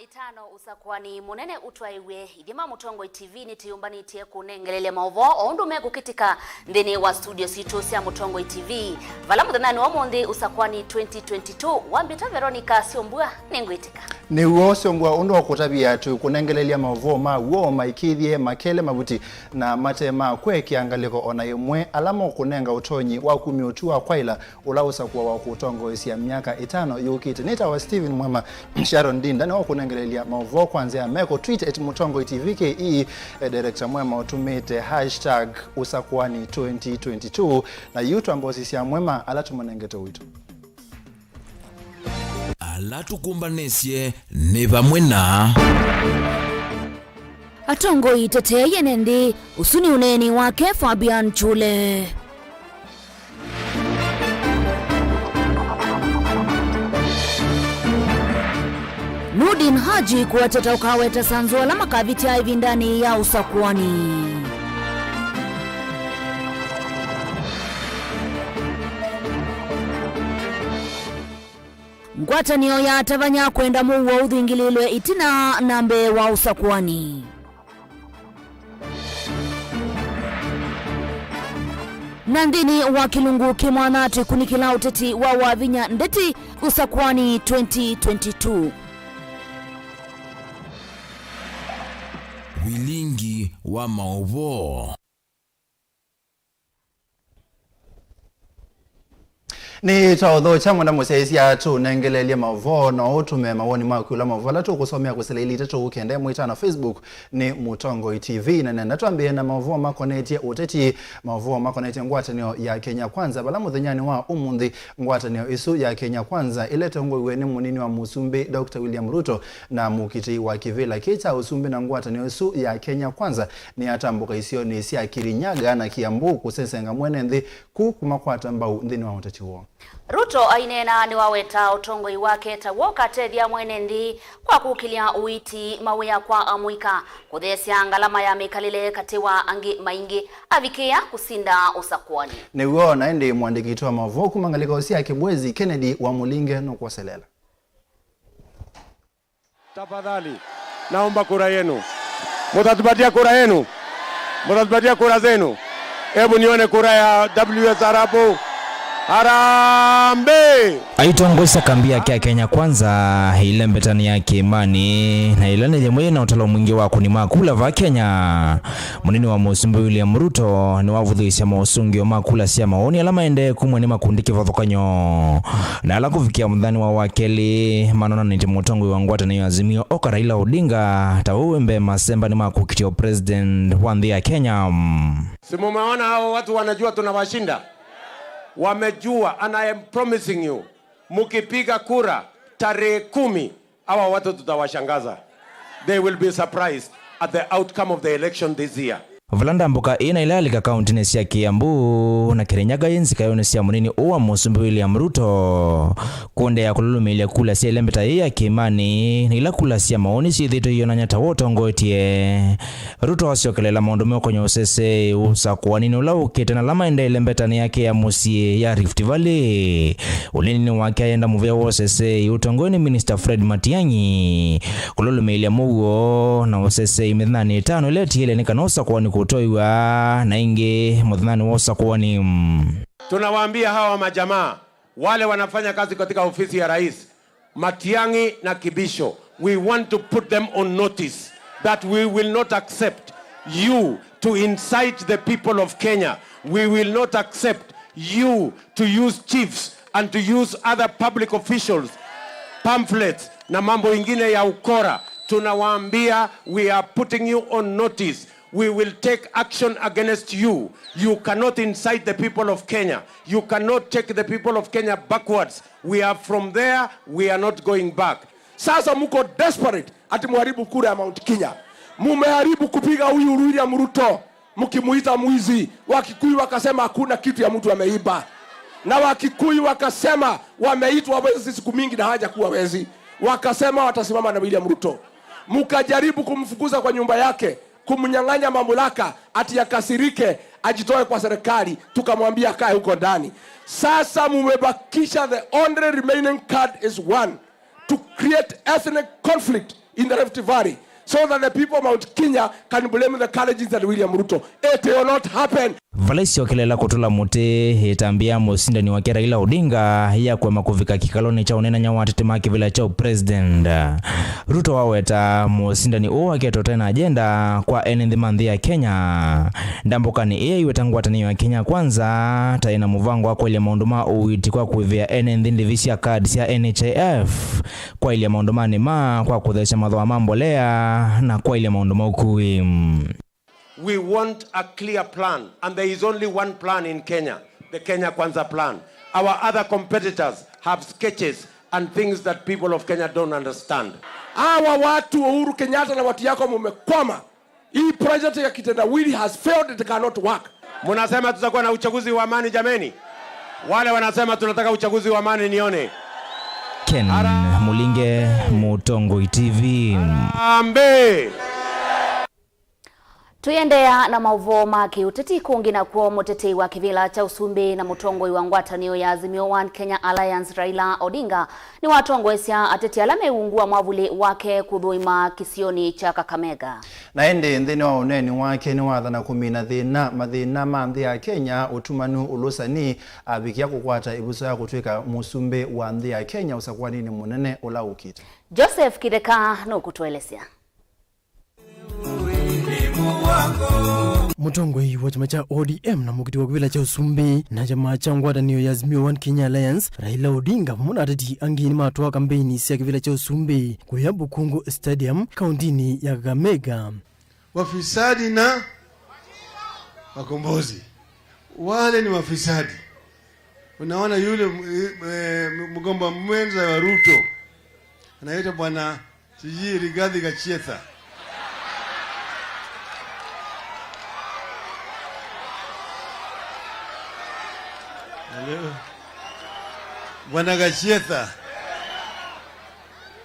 itano usakwani munene utwaiwe idima mutongo TV nitiyumbanitiye kunengelele Mauvoo ondume kukitika ndini wa studio situ sia mutongo TV vala muthanani wa mundi usakwani 2022 wambita Veronica SYOMBUA ningwitika ni wo SYOMBUA undu okutabia tu kunengelele Mauvoo ma wo maikithie makele mabuti na matema kwe kiangaliko ona yemwe alama kunenga utonyi wa kumiotua kwaila ula usakwa wa kutongo isia miaka itano yukite nita wa Steven Mwema Sharon Dinda na kunengelea Mauvoo kwanza meko tweet @mutongo TV ke director Mwema utumite #usakwani 2022 na YouTube ambapo sisi ya Mwema alatumanengeto wito alatukumbanesye ne bamwe na atongo iteteye nendi usuni uneni wake Fabian Chule Nudin Haji kuwateta ukaweta sanzuala makaviti ya hivi ndani ya usakwani. Ngwata niyo ya tabanya kwenda Mauvoo udhingililwe itina nambe wa usakwani. Nandini wa Kilungu kimwanati kunikila uteti wa wavinya ndeti usakwani 2022. Vilingi wa Mauvoo ni taudho chamo na musesi ya tu nengelele Mauvoo na utume mawoni makula Mauvoo la tu kusomea kuseleli tatu ukende mwita na Facebook ni Mutongo TV na natuambie na Mauvoo makoneti uteti Mauvoo makoneti ngwatanio ya Kenya Kwanza bala muthinyani wa umundi ngwatanio isu ya Kenya Kwanza ilete ngwe ni munini wa Musumbi Dr. William Ruto na mukiti wa Kivila kita usumbi na ngwatanio isu ya Kenya Kwanza ni atambuka isio ni sia Kirinyaga na Kiambu kusesenga mwene nthi kumakwata mbau ndini wa uteti huo. Ruto ainena ni waweta utongoi wake tawoka tethia mwenendi kwa kukilia uiti mawea kwa amuika kuthesia ngalama ya mikalile katiwa angi maingi avikia kusinda usakwani. Ni uona ndi mwandikito wa Mauvoo kumangalika usia Kibwezi Kennedy wa Mulinge no kwa Selela. Tafadhali naomba kura yenu. Mutatupatia kura yenu. Mutatupatia kura zenu. Hebu nione kura ya WSR hapo. Harambe aitongoisa kambi yake ya Kenya Kwanza ile mbetani yake imani na ile nyemoye na utalo mwingi wa kunimakula va Kenya munini wa Musumbi William Ruto ni wavudhisha mausungi wa makula sia maoni alama ende kumwe ni makundiki vathokanyo na ala kufikia mdhani wa wakeli manona ni Mutongo wa ngwata na Azimio oka Raila Odinga tawembe masemba ni makukitio president wa nthi ya Kenya. Simumeona hao watu wanajua tunawashinda. Wamejua, and I am promising you, mukipiga kura tarehe 10 hawa watu tutawashangaza. They will be surprised at the outcome of the election this year. Vulanda mboka ina ilalika kaunti nesia Kiambu na Kirinyaga yenzi kayone sia munini uwa Musumbi William Ruto konde ya kululumilia kula sia ilembeta ya Kimani na ila kula sia maoni si dhito hiyo na nyata woto ngoitie Ruto wasiokelela maundomeo kwenye usese usakwani ula ukete na lama enda ilembeta ni yake ya musie ya Rift Valley ulini wake ayenda muvea usese utongoni Minister Fred Matiang'i kululumilia Mauvoo na usese imedhani tano ileti ile nikanosa kwani kutoiwa na inge mudhani wosa kuwani. Tunawaambia hawa majamaa wale wanafanya kazi katika ofisi ya rais Matiang'i na Kibisho, we want to put them on notice that we will not accept you to incite the people of Kenya. We will not accept you to use chiefs and to use other public officials pamphlets na mambo ingine ya ukora. Tunawaambia we are putting you on notice. We will take action against you. You cannot incite the people of Kenya. You cannot take the people of Kenya backwards. We are from there, we are not going back. Sasa muko desperate ati muharibu kura ya Mount Kenya. Mumeharibu kupiga huyu William Ruto mkimuita mwizi. Wakikuyu wakasema hakuna kitu ya mtu ameiba. Na Wakikuyu wakasema wameitwa wezi siku mingi na haja kuwa wezi. Wakasema watasimama na William Ruto. Mukajaribu kumfukuza kwa nyumba yake, kumnyang'anya mamlaka ati akasirike ajitoe kwa serikali, tukamwambia kae huko ndani. Sasa mumebakisha, the only remaining card is one. to create ethnic conflict in the Rift Valley so that the people of Mount Kenya can blame the colleges that William Ruto. It will not happen. Valaisi wakilela kutula muti hitambia musindani wake Raila Odinga ya kwa makuvika kikaloni cha unena nyawa tetemaki vila cha president Ruto waweta musindani wake totena agenda kwa enendi mandhi ya Kenya ndamboka ni iya iwetangwa tani wa Kenya kwanza taina muvango wako ili maunduma uiti kwa kuivia enendi divisi ya cards ya NHIF kwa ili maunduma ni kwa kudhesha madhwa mambolea na kwa ili maunduma ukui. We want a clear plan, and there is only one plan in Kenya, the Kenya Kwanza plan. Our other competitors have sketches and things that people of Kenya don't understand. Hawa watu Uhuru Kenyatta na watu yako mumekwama. Hii project ya kitendawili has failed, it cannot work. Munasema tutakuwa na uchaguzi wa amani jameni? Wale wanasema tunataka uchaguzi wa amani nione. Ken Mulinge, Mutongo TV. Ambe. Tuyendea na Mauvoo maki uteti kungi na kuo mutetei wa kivila cha Usumbi na mutongoi wa ngwatanio ya Azimio One Kenya Alliance Raila Odinga ni watongwesia ateti alame ungua mwavuli wake kudhuima kisioni cha Kakamega. Na ende nthini wa uneni wake ni wathana kumina mathina manthi ya Kenya utumanu ulusani abikia kukwata ibuso ya kutwika musumbi wa nthi ya Kenya usakwanini munene ula ukite. Joseph Kideka no kutuelezea. Mutongoi wa chama cha ODM na mukiti wa kivila cha Usumbi na chama cha ngwatanio ya Azimio One Kenya Alliance Raila Odinga muna ateti angini matoa kampeni ya kivila cha Usumbi kuya Bukungu Stadium kauntini ya Kakamega. Wafisadi na wakombozi wale ni wafisadi. Unaona yule mgomba mwenza wa Ruto anaitwa bwana Rigathi Gachagua. Bwana Gachagua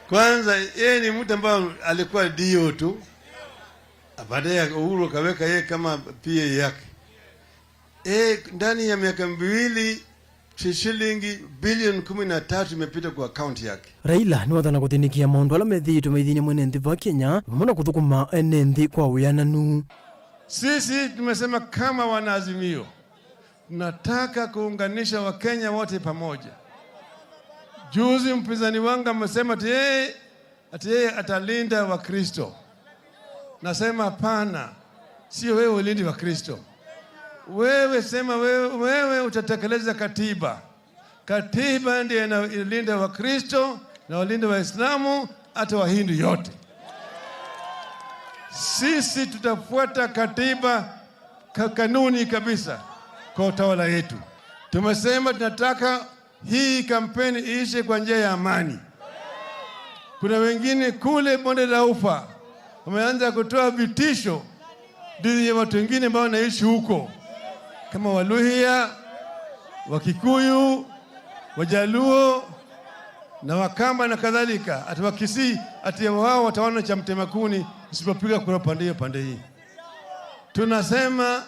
kwanza yeye ni mtu ambaye alikuwa dio tu, baadaye Uhuru kaweka yeye kama PA yake. Ndani ya miaka 2 shilingi bilioni 13 imepita kwa account yake. Raila ni wathana kutinikia maundu ala methiitwe maithini mwene nthi wa Kenya muna kuthukuma nthi kwa wiananu. Sisi tumesema kama wanaazimio nataka kuunganisha Wakenya wote pamoja. Juzi mpinzani wangu amesema ati yeye atalinda Wakristo. Nasema hapana, sio wewe ulindi Wakristo. Wewe sema wewe utatekeleza katiba. Katiba ndiyo inalinda Wakristo na walinda Waislamu hata Wahindu yote. Sisi tutafuata katiba kanuni kabisa kwa utawala yetu. Tumesema tunataka hii kampeni iishe kwa njia ya amani. Kuna wengine kule bonde la Ufa wameanza kutoa vitisho dhidi ya watu wengine ambao wanaishi huko kama Waluhya, Wakikuyu, Wajaluo na Wakamba na kadhalika. Ati Wakisii ati wao wataona cha mtemakuni usipopiga kura pande hii. Tunasema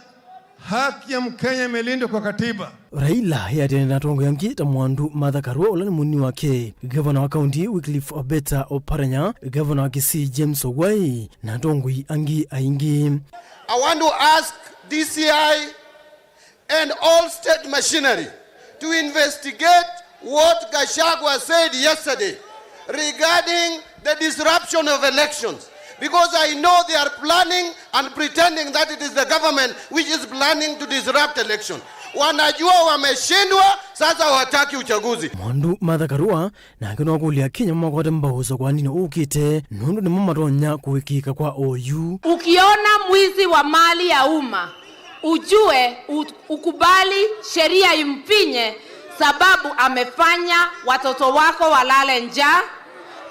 haki ya Mkenya imelindwa kwa katiba. Raila yatenda tongo yangi ta mwandu Martha Karua ulani muni wake governor wa county Wycliffe Obeta Oparanya, governor wa Kisii James Ogwai na tongo angi aingi. I want to ask DCI and all state machinery to investigate what Gachagua said yesterday regarding the disruption of elections. Because I know they are planning and pretending that it is the government which is planning to disrupt election. Wanajua wameshindwa, sasa wataki uchaguzi. Mwandu Martha Karua na kino kulia Kenya mwakwata mbahuzo kwa nini ukite nundu ni mamatonya kuwikika kwa OU. Ukiona mwizi wa mali ya umma, ujue ukubali sheria impinye, sababu amefanya watoto wako walale njaa.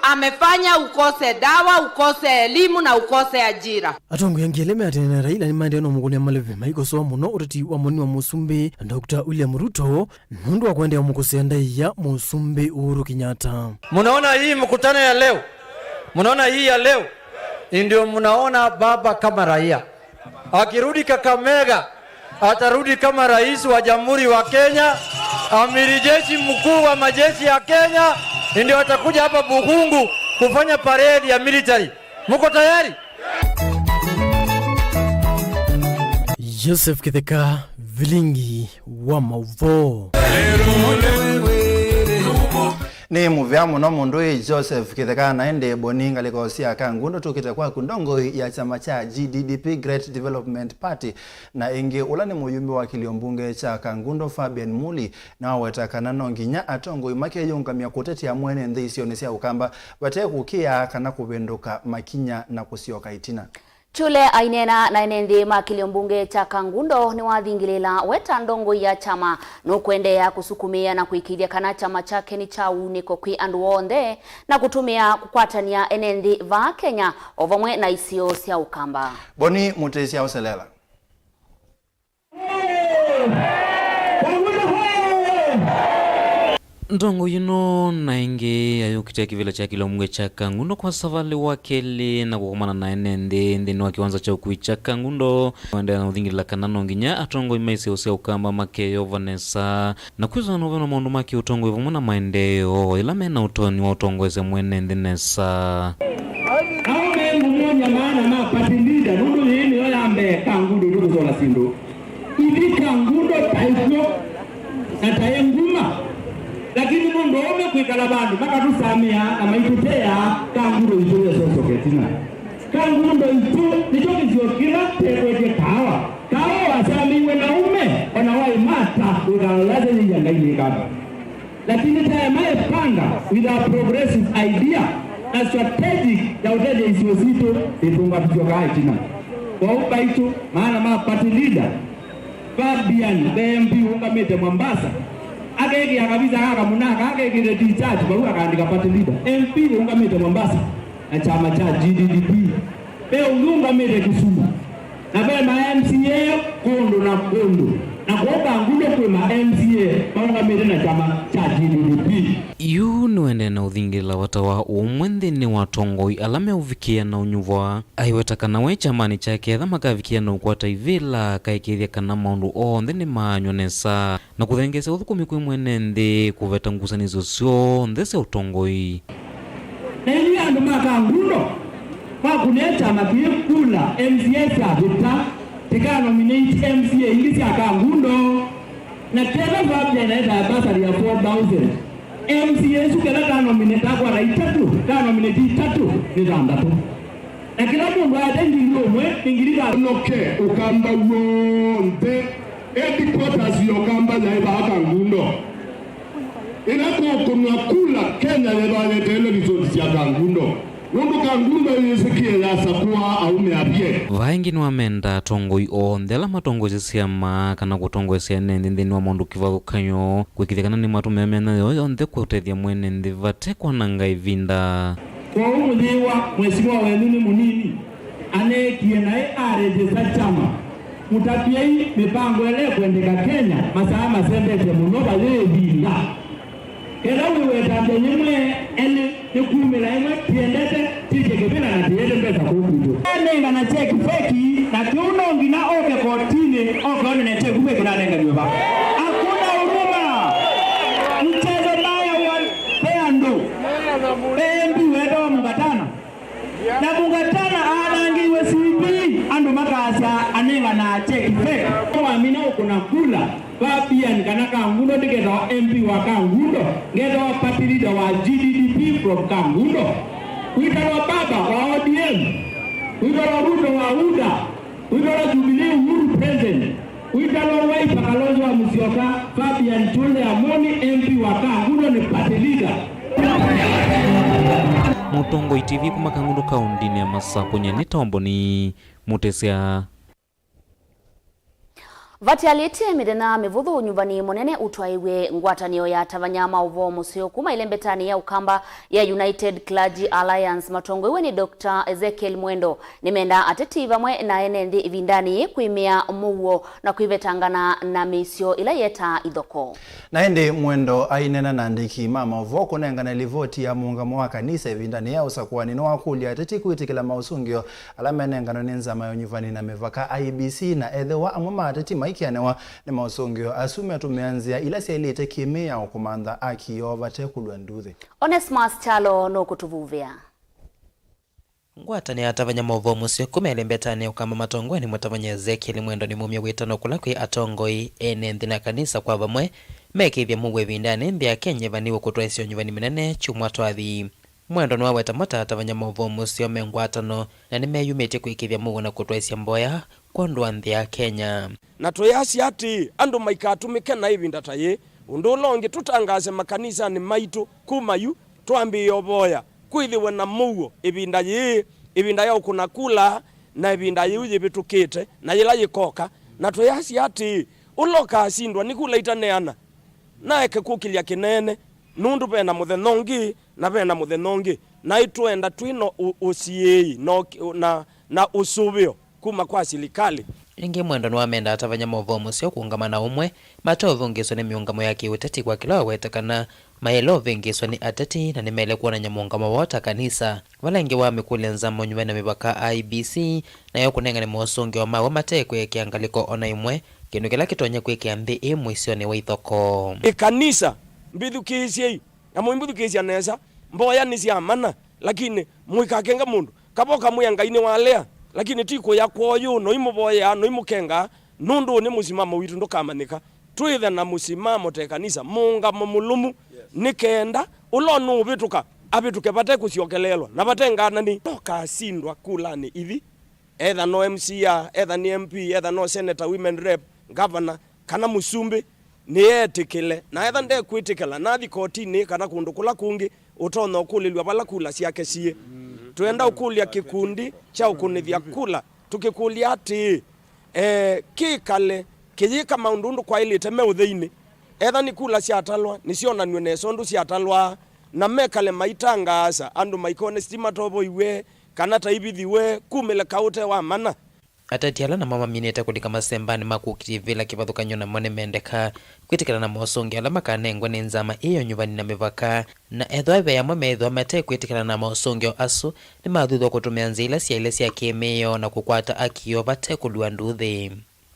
Amefanya ukose dawa, ukose elimu na ukose ajira. Atongo yangieleme atene Raila ni mande no muguni amaleve maiko so muno urati wa moni wa Musumbi Dr. William Ruto nundu wa kwenda mukosenda ya Musumbi Uhuru Kenyatta. Munaona hii mkutano ya leo? Munaona hii ya leo? Ndio munaona baba kama raia. Akirudi Kakamega atarudi kama rais wa Jamhuri wa Kenya, amiri jeshi mkuu wa majeshi ya Kenya, ndio watakuja hapa Bukungu kufanya parade ya military. Mko tayari? Joseph Kitheka, Vilingi wa Mauvoo. Ni muvyamo no mundu Joseph Kitheka naende boninga likosia kangundo tukite kwa kundongo ya chama cha GDDP Great Development Party na ingi ulani muyumbi wa kiliombunge cha Kangundo Fabian Muli na watakana nonginya atongo imake yungamia kuteti ya mwene ndhisio nisia ukamba wate kukia kana kubenduka makinya na kusioka itina. Chule ainena na enendi makiliombunge cha Kangundo ni wathingilila weta ndongo ya chama nukwendea kusukumia na kuikidia kana chama chake ni cha uniko kwi andu wonde na kutumia kukwatania enendi va Kenya ovamwe na isio sia ukamba. Boni mutesi ya uselela. Ndongo yuno na inge ayukitia kivila cha kilomwe cha Kangundo kwa savali wakele na kukumana na enende ndeni wa kiwanza cha ukui cha Kangundo wande na udhingila kanano nginya atongo imaisi usia ukamba makeyo Vanessa na kuizo noveno maundu maki utongo ivu muna maendeo ilame na utoni wa utongo eze mwene ndenesa Aume mmoja maana mapatindida nundu hini yoyambe Kangundo nundu zola sindu Ivi Kangundo taifyo na taenguma lakini mundu ome kwikala bandu makatusamia na maitutea Kangundo ituwe sosoketina Kangundo itu nicho kisiokila tekweje kawa wasamiwe na ume wanawai mata ugalalaze njanga ili kaba lakini tayamae panga with a progressive idea na strategic ya uteje isiozito itunga tuchoka itina kwa upa itu maana party leader Fabian BMP ungamete Mombasa agege akabiza kaka munaka agege the discharge baru akaandika party leader MP ungamete Mombasa na chama cha GDDP be ungamete Kisumu na be ma MCA kondo na kwa Kangundo kwa ma MCA ungamete na chama cha GDDP yu nuende na udhingila watawa umwende ni watongoi alame uvikia na unyuvwa aiwetaka na we chamani chake adha makavikia na ukwata ivila kaikithia kana maundu ondhe ni manyonesa na kuthengesa uthukumi kwe mwenende kuveta ngusanizo sio ndese utongoi na ili andu Kangundo kwa kune chama kula MCA sa vita tika nominate MCA ingisi ya Kangundo na tena vabia na eda basari ya 4,000 MCA sukela ka nominate kwa raitatu ka nominate tatu ni zandatu na kila mungu atendi ngomwe ingirida noke ukamba wonde headquarters yokamba ya Kangundo inako kunwa kula Kenya yebale tele results ya Kangundo Mundu Kangundo yisikie ya sakuwa aume abie vaingi ni wamenda tongoi ondela matongozi siama kana kutongozi nende ndeni wa mundu kivalukanyo kwikithekana ni matu memena yonde kutethia mwene ndi vatekwa nanga ivinda kwa umuliwa mwesiwa wenu ni munini anekie nae arejesa chama mutapiei mipango ele kuendeka Kenya masaa masembete munoba levinda Kela uwe tabia nyemwe ele nikumela imwe tiendete tijekebena na tiende mbeza kukudu nenga na cheki feki na kiuno ngina oke kotini oke one na cheki feki na nenga nyuba hakuna huruma mchezo mbaya wa peando pembi wedo mungatana na mungatana anangiwe sipi ando makasa anenga na cheki feki kwa mina kuna kula Fabian kana Kangundo digeta MP wa Kangundo ngeta wa party leader wa GDDP from Kangundo witara baba wa ODM witara Ruto wa UDA witara Jubilee Uhuru president witara Wiper Kalonzo wa Musyoka Fabian Chule Amoni MP wa Kangundo ni party leader Mutongo TV kuma Kangundo kaunti ni Masako nyeneta omboni mutesia Vatialite midena mivuthu nyumbani munene utwaiwe ngwatanio ya tavanya Mauvoo musio kuma ilembetani ya ukamba ya United Clergy Alliance matongo iwe ni Dr. Ezekiel Mwendo nimenda ateti vamwe na enendi vindani kuimia Mauvoo na kuivetangana na misio ila yeta idhoko na ende Mwendo ainena na ndiki Mauvoo kunengana livoti ya muungamo wa kanisa vindani ya usakuani no wakuli ateti kuitikila mausungio alamenengano ninza mayo nyumbani na mevaka IBC na edhewa amuma ateti kianewa ni mausongio asume tumeanzia ila sielete kimea ukumanda akiova tekulwa nduthi. Onesmus Chalo no kutuvuvia. Ngwatani atavanya Mauvoo musio kumelembetani ukamba matongoni mutavanya Ezekiel mwendo ni mumya witano kulakwi atongoi ene nthina kanisa kwa vamwe mekithia mugwe vindani mbya Kenya vaniwe kutwaisio nyuvani minene chumwa twathi. Mwendo nwa weta mata atavanya Mauvoo musio mengwatano na nimeyumite kuikithia mugwe na kutwaisio mboya kwa ndwa nthi ya Kenya. Na tuyasi ati andu maikatumike na ivinda taye undu longi tutangaze makanisa ni maitu kumayu twambi yoboya kwithiwe na muo ivinda yao kuna kula na ivinda yuji bitukite na yila yikoka na tuyasi ati uloka asindwa nikula itaneana na eke kukilia kinene nundu pena muthenongi na pena muthenongi na itwenda twino usiei na usubio kuma kwa silikali. Ingi mwendo nuamenda atavanya Mauvoo musio kuungamana umwe matovu ngiswa ni miungamo ya kiuteti kwa kila wetekana maelo vengiswa ni ateti na nimele kuona nyamuungamo wota kanisa walengi wa mikule nzamo nyuwe na mibaka IBC na yo kunenga ni mwosongi wa mawa matekwe kiangaliko ona imwe kinu kila kitonya kwe kiambi imwe isio ni waithoko kanisa mbithu kisi ya mbithu kisi anesa mboya nisi amana lakini mwikakenga mundu kaboka muyangaini walea lakini tiko ya kwoyo no imuboya no imukenga nundu ni musimamo witu ndokamanika twithe na musimamo te kanisa munga mumulumu nikenda ulonu bituka abituke bate kusiokelelwa na batengana ni toka sindwa kulani ivi either no MCA either ni MP either no senator women rep governor kana musumbi ni etikile na either nde kwitikila na thi kotini kana kundu kula kungi utono kulilwa bala kula siake sie tuenda ukulia kikundi cha ukunithia kula tukikulia ati kikale kijika maundundu kwa ile teme utheini etha ni kula siatalwa nisiona nywene sondu siatalwa na mekale maitangasa andu maikone stima tobo iwe kana taibithiwe kumele kaute wa mana atatiala na mama mineta kulika masembani makukivila kivathukanyo na mone mendeka kwitikana na mosongi ala makanengwa ni nzama iyo nyuvani na mivaka na ethwa eve yamwe methwa mate kwitikana na mosongi asu ni mathuthwa kutumia nzila sia ile sia kimeo na kukwata akio vate kulua nduthi.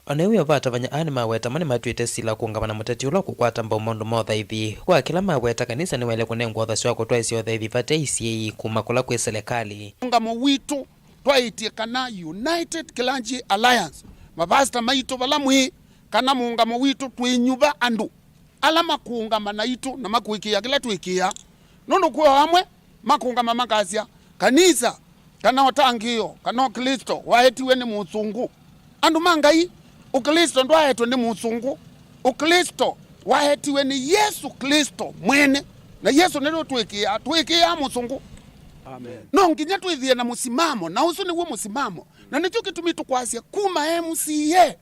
Onewe vatavanya ani maweta mani matuite sila kuungamana muteti ula kukwata mbaumondo motha ivi kwa kila maweta kanisa ni wele kunengwa othaswa kutwaisi otha ivi vate isiei kumakula kwe serikali. Ungamo witu twaitie kana United Clergy Alliance mavasta maitu valamwi kana muungamo witu twinyuva andu ala makuungamana itu na makuikia kila twikia nundu kuwa hamwe makuungama makasya kanisa kana otangio kana Kristo waetiwe ni musungu andu mangai ukristo ndo ahetwe ni musungu ukristo waetiwe ni Yesu Kristo mwene na Yesu nero twikia musungu. Amen. No nginya twithie na musimamo na usu ni wo musimamo na nicho kitumi tukwasya kuma MCA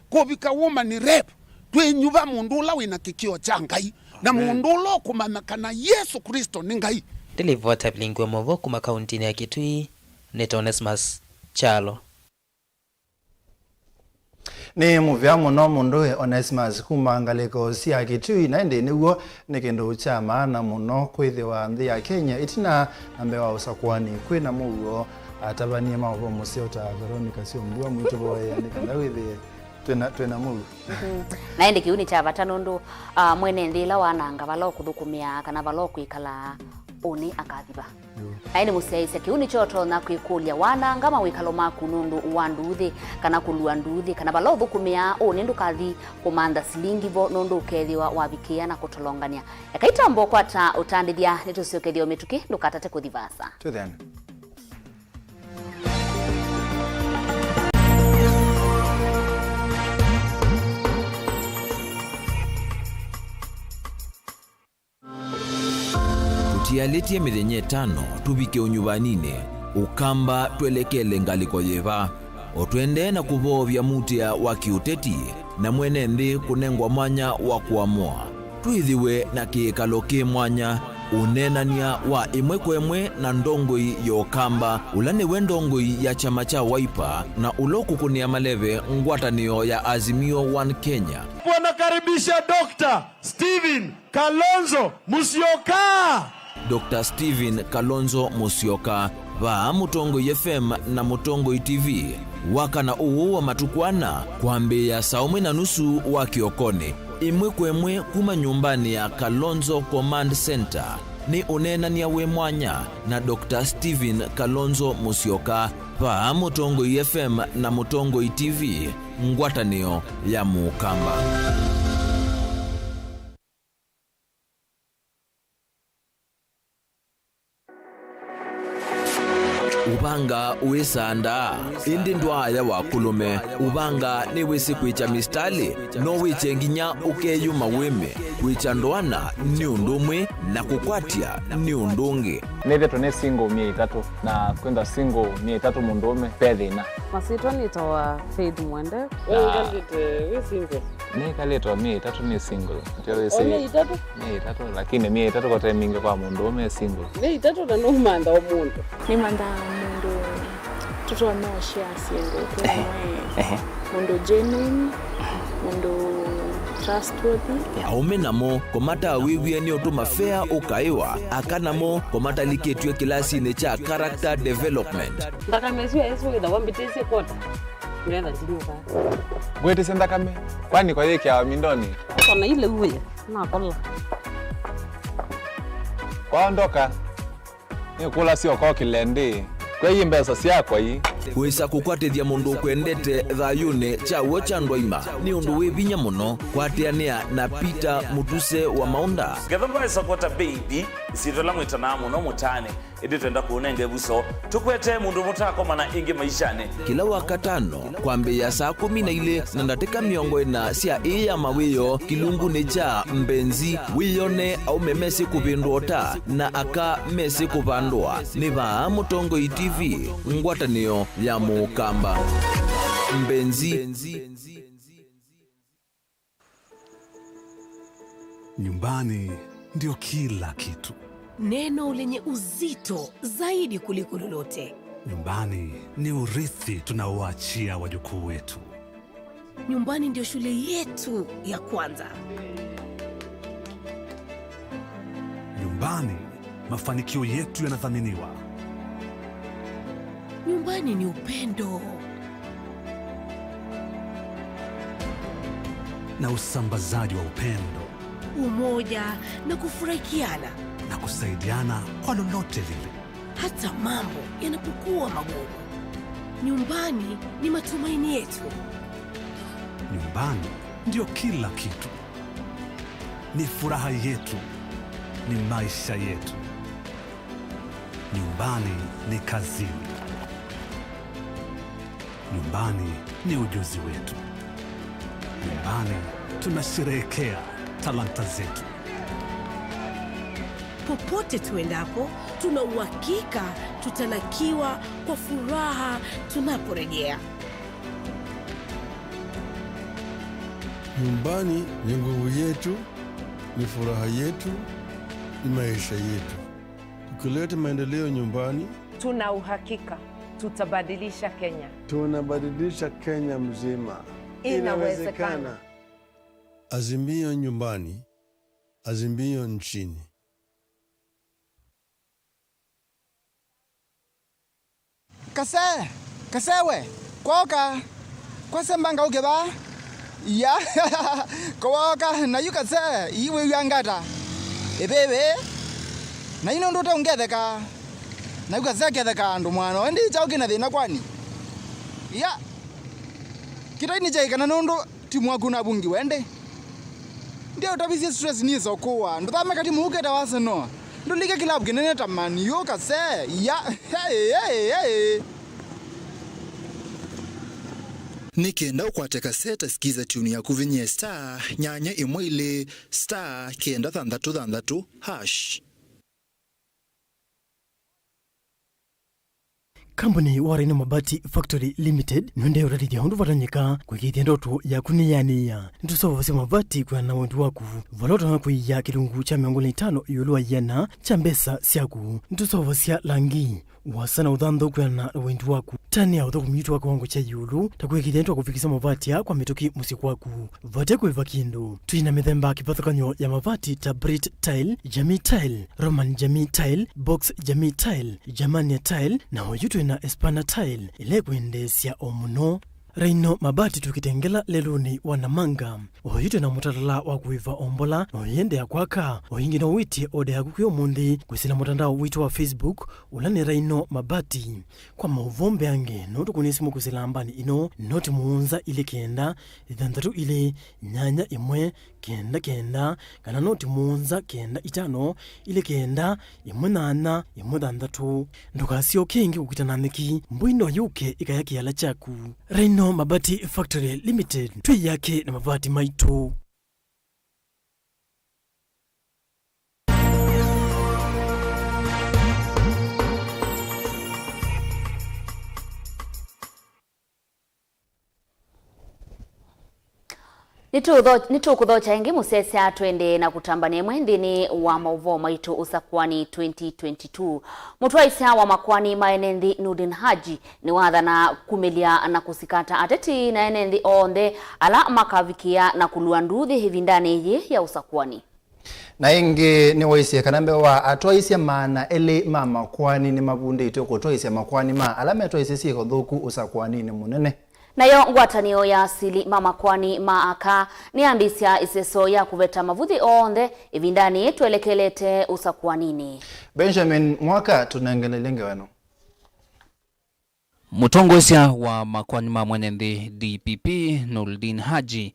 kobika woman rep twenyuva mundu la wina kikio cha ngai na mundu lo kumamakana Yesu Kristo ni ngai. Tilivota Vilingi wa Mauvoo kuma kaunti ya Kitui ni Onesmus Chalo. Ni muvya muno mundu Onesmus kuma ngaliko sia Kitui na ndi niguo ni kindu cha maana muno kwithiwa nthi ya Kenya itina nambe wa usakwani kwina mugo atavanie Mauvoo musio ta Veronica SYOMBUA mwitu boya ni kana withi twena mugo na ndi kiuni cha vatanundu mwene ndila wananga valo kuthukumia kana valo kwikala oni akathiba aini musiaisia kiuni choto na kwikulia wananga mawikalo maku nundu uanduthi kana kulua nduthi kana valo thukumia oni ndukathi kumanda silingi vo nundu ukethiwa wavikia na kutolongania yakaitambo kwata utandithia nitusiokethio mituki ndukatate kuthivasa to then. Tialetie mithenya 5 tubike unyuvanine ukamba twelekele ngaliko yeva otwende na kuvovya mutia wa kiuteti na mwene nthi kunengwa mwanya wa kuamua twithiwe na kiikalo ki mwanya unenania wa imwe kwemwe na ndongoi yokamba ula niwe ndongoi ya chama cha Wiper na ulokukunia maleve ngwatanio ya Azimio One Kenya. Wanakaribisha Dr. Stephen Kalonzo Musyoka. Dr. Stephen Kalonzo Musyoka va Mutongo FM na Mutongo TV wakana uu wa matukwana kwambia saa 1:30 wa kiokoni imwe kwemwe kuma nyumbani ya Kalonzo Command Center ni unenania we mwanya na Dr. Steven Kalonzo Musyoka va Mutongo FM na Mutongo TV ngwatanio ya Mukamba. Ubanga uisanda indi ndwaya wakulume ubanga ni wisi kwicha mistali no wichenginya ukeyuma weme kwicha ndwana ni undumwe na kukwatia ni undungi neve tone single 3 na kwenda single 3 mundume pedhina masito nitoa Faith Mwende we single ni kaleto 3 ni single ndio wese 3 lakini 3 kwa timing kwa mundume single 3 na no manda omuntu ni manda mundu tuto no share single mundu genuine mundu trustworthy aumenamo komata wiwie ni otuma fair ukaiwa akanamo komata liketwe kilasi ne cha character development ndaka meswe eso ida wambitese kota nenda tinuka gwete senda kame kwani kwa yake ya mindoni kona ile uwe na kola kwaondoka ni kula sio kwa kilende kwa hii mbesa si yako hii wesa kukwatithia mundu kwendete thayune cha wocha ndwaima ni undu wivinya muno kwatiania na Peter Mutuse wa Maunda gethomba isakota baby sitola mwitana muno mutane indi twenda kuonenge buso tukwete mundu mutako mana ingi maishane kila wakatano kwambia saa 12 na ndateka miongo ina sia iya mawiyo kilungu ni cha mbenzi wiyone au memesi kupindota na aka mesi kupandwa ni va Mutongo TV ngwatanio ya Mukamba mbenzi. Nyumbani ndio kila kitu. Neno lenye uzito zaidi kuliko lolote. Nyumbani ni urithi tunaoachia wajukuu wetu. Nyumbani ndio shule yetu ya kwanza. Nyumbani mafanikio yetu yanathaminiwa. Nyumbani ni upendo na usambazaji wa upendo, umoja na kufurahikiana na kusaidiana kwa lolote lile, hata mambo yanapokuwa magumu. Nyumbani ni matumaini yetu. Nyumbani ndio kila kitu. Ni furaha yetu, ni maisha yetu. Nyumbani ni kazini. Nyumbani ni ujuzi wetu. Nyumbani tunasherehekea talanta zetu. Popote tuendapo, tuna uhakika tutalakiwa kwa furaha tunaporejea. Nyumbani ni nguvu yetu, ni furaha yetu, ni maisha yetu. Tukileta maendeleo nyumbani, tuna uhakika tutabadilisha Kenya. Tunabadilisha Kenya mzima. Inawezekana. Azimio nyumbani, azimio nchini. Kasewe, kwaka, kwa sembanga ukeba? Ya, kwaka, na yu kase, iwe yangata. Ebebe, na ino ndote ungetheka. Na yu kase ketheka ndo mwana, ndi chao kina thina kwani? Ya, kita ini chai kana nondo, timu waku na bungi wende. Ndia utabisi stress niso kuwa, ndo thame kati muuketa wase no. Ndo like kilabu kinene tamani, yu kase, ya, hey. Nikienda ukwateka seta skiza tuni ya kuvinye star nyanya imwile star kienda thandatu hash. Company Warren Mabati Factory Limited nende uradi ya hundu vatanyika kwa kiti ndoto ya kuniyania. Ntusofa vasi mabati kwa na wendu waku. Valota na kuiya kilungu cha 500 yuluwa yana cha mbesa siaku. Ntusofa vasi langi. wasana udhando kwana wendu waku tani ya udhoku mitu wako wangu cha yulu takuwe kidentwa kufikisa mavati ya kwa mitoki musiku waku vate kuiva kindu tuina mithemba kipathakanyo ya mavati ta Brit Tile, Jamii Tile, Roman Jamii Tile, Box Jamii Tile, Jamania Tile na hojutu ina Espana Tile ile kuendesya omuno Reino mabati tukitengela leluni wanamanga ohoyito na mutatala wa kuiva ombola oyende ya kwaka oyingi no witi ode ya kukuyo mundi kwisila mutandao wito wa Facebook ulani Reino mabati kwa mauvombe ange notu kunisimu kusila ambani ino noti muunza ile kenda idhandatu ile nyanya imwe kenda kana noti muunza kenda itano ile kenda imwe nana imwe dhandatu ndukasio kengi kukitananiki mbwino yuke ikayaki yala chaku Reino Mabati Factory Limited tui yake na mabati maitu. Nitu kudhocha ingi musesya twende na kutambania mwendini wa Mauvoo maitu usakwani 2022. Mutuwaisya wa makwani maenendi Nurdin Haji ni wathana kumilia na kusikata ateti na enendi onde ala makavikia na kuluanduthi hivi ndani ye ya usakwani. Na ingi ni waisye kanambe wa atoisya maana ele mama kwani ni mabunde ito kutoisya makwani ma alame atoisya siya kudhuku usakwani ni munene. Nayo ngwatanio ya asili mama kwani maaka ni ambisya iseso ya kuveta mavuthi onde ivindani tuelekelete usakwanini. Benjamin Mwaka tunangelelenge wano. Mutongosya wa makwani ma mwenenthi DPP Nurdin Haji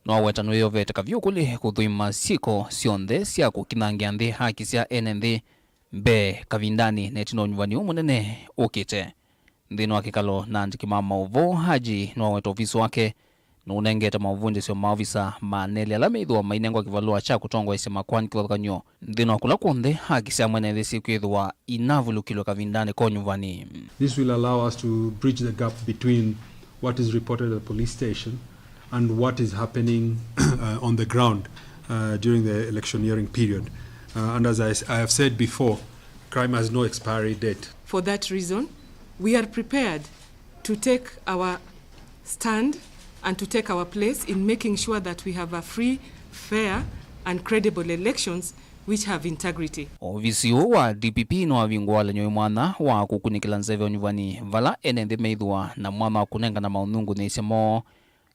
no wetano yoveta kavyukuli kuthuima siko sionthe sya kukinangia nthi haki sya enenthi be kavindani netino nyuvani umunene ukite. Ndino wakikalo na andikima Mauvoo Haji no weto ofisi wake nunengeta mauvunde sio maofisa maneli alameithwa mainengo kivalua cha kutongo ese makwani kivathukanyo ndino wakula kunthe haki sya mwenenthi sikwithwa inavulukilwa kavindani konyuvani. This will allow us to bridge the gap between what is reported at the police station and what is happening on the ground during the electioneering period. And as I have said before, crime has no expiry date. For that reason, we are prepared to take our stand and to take our place in making sure that we have a free, fair and credible elections which have integrity. Ovisio wa DPP no avingwa lenyo mwana wa kukunikila nzeve onyuvani vala enende meithwa na mwana kunenga na maunungu nesemo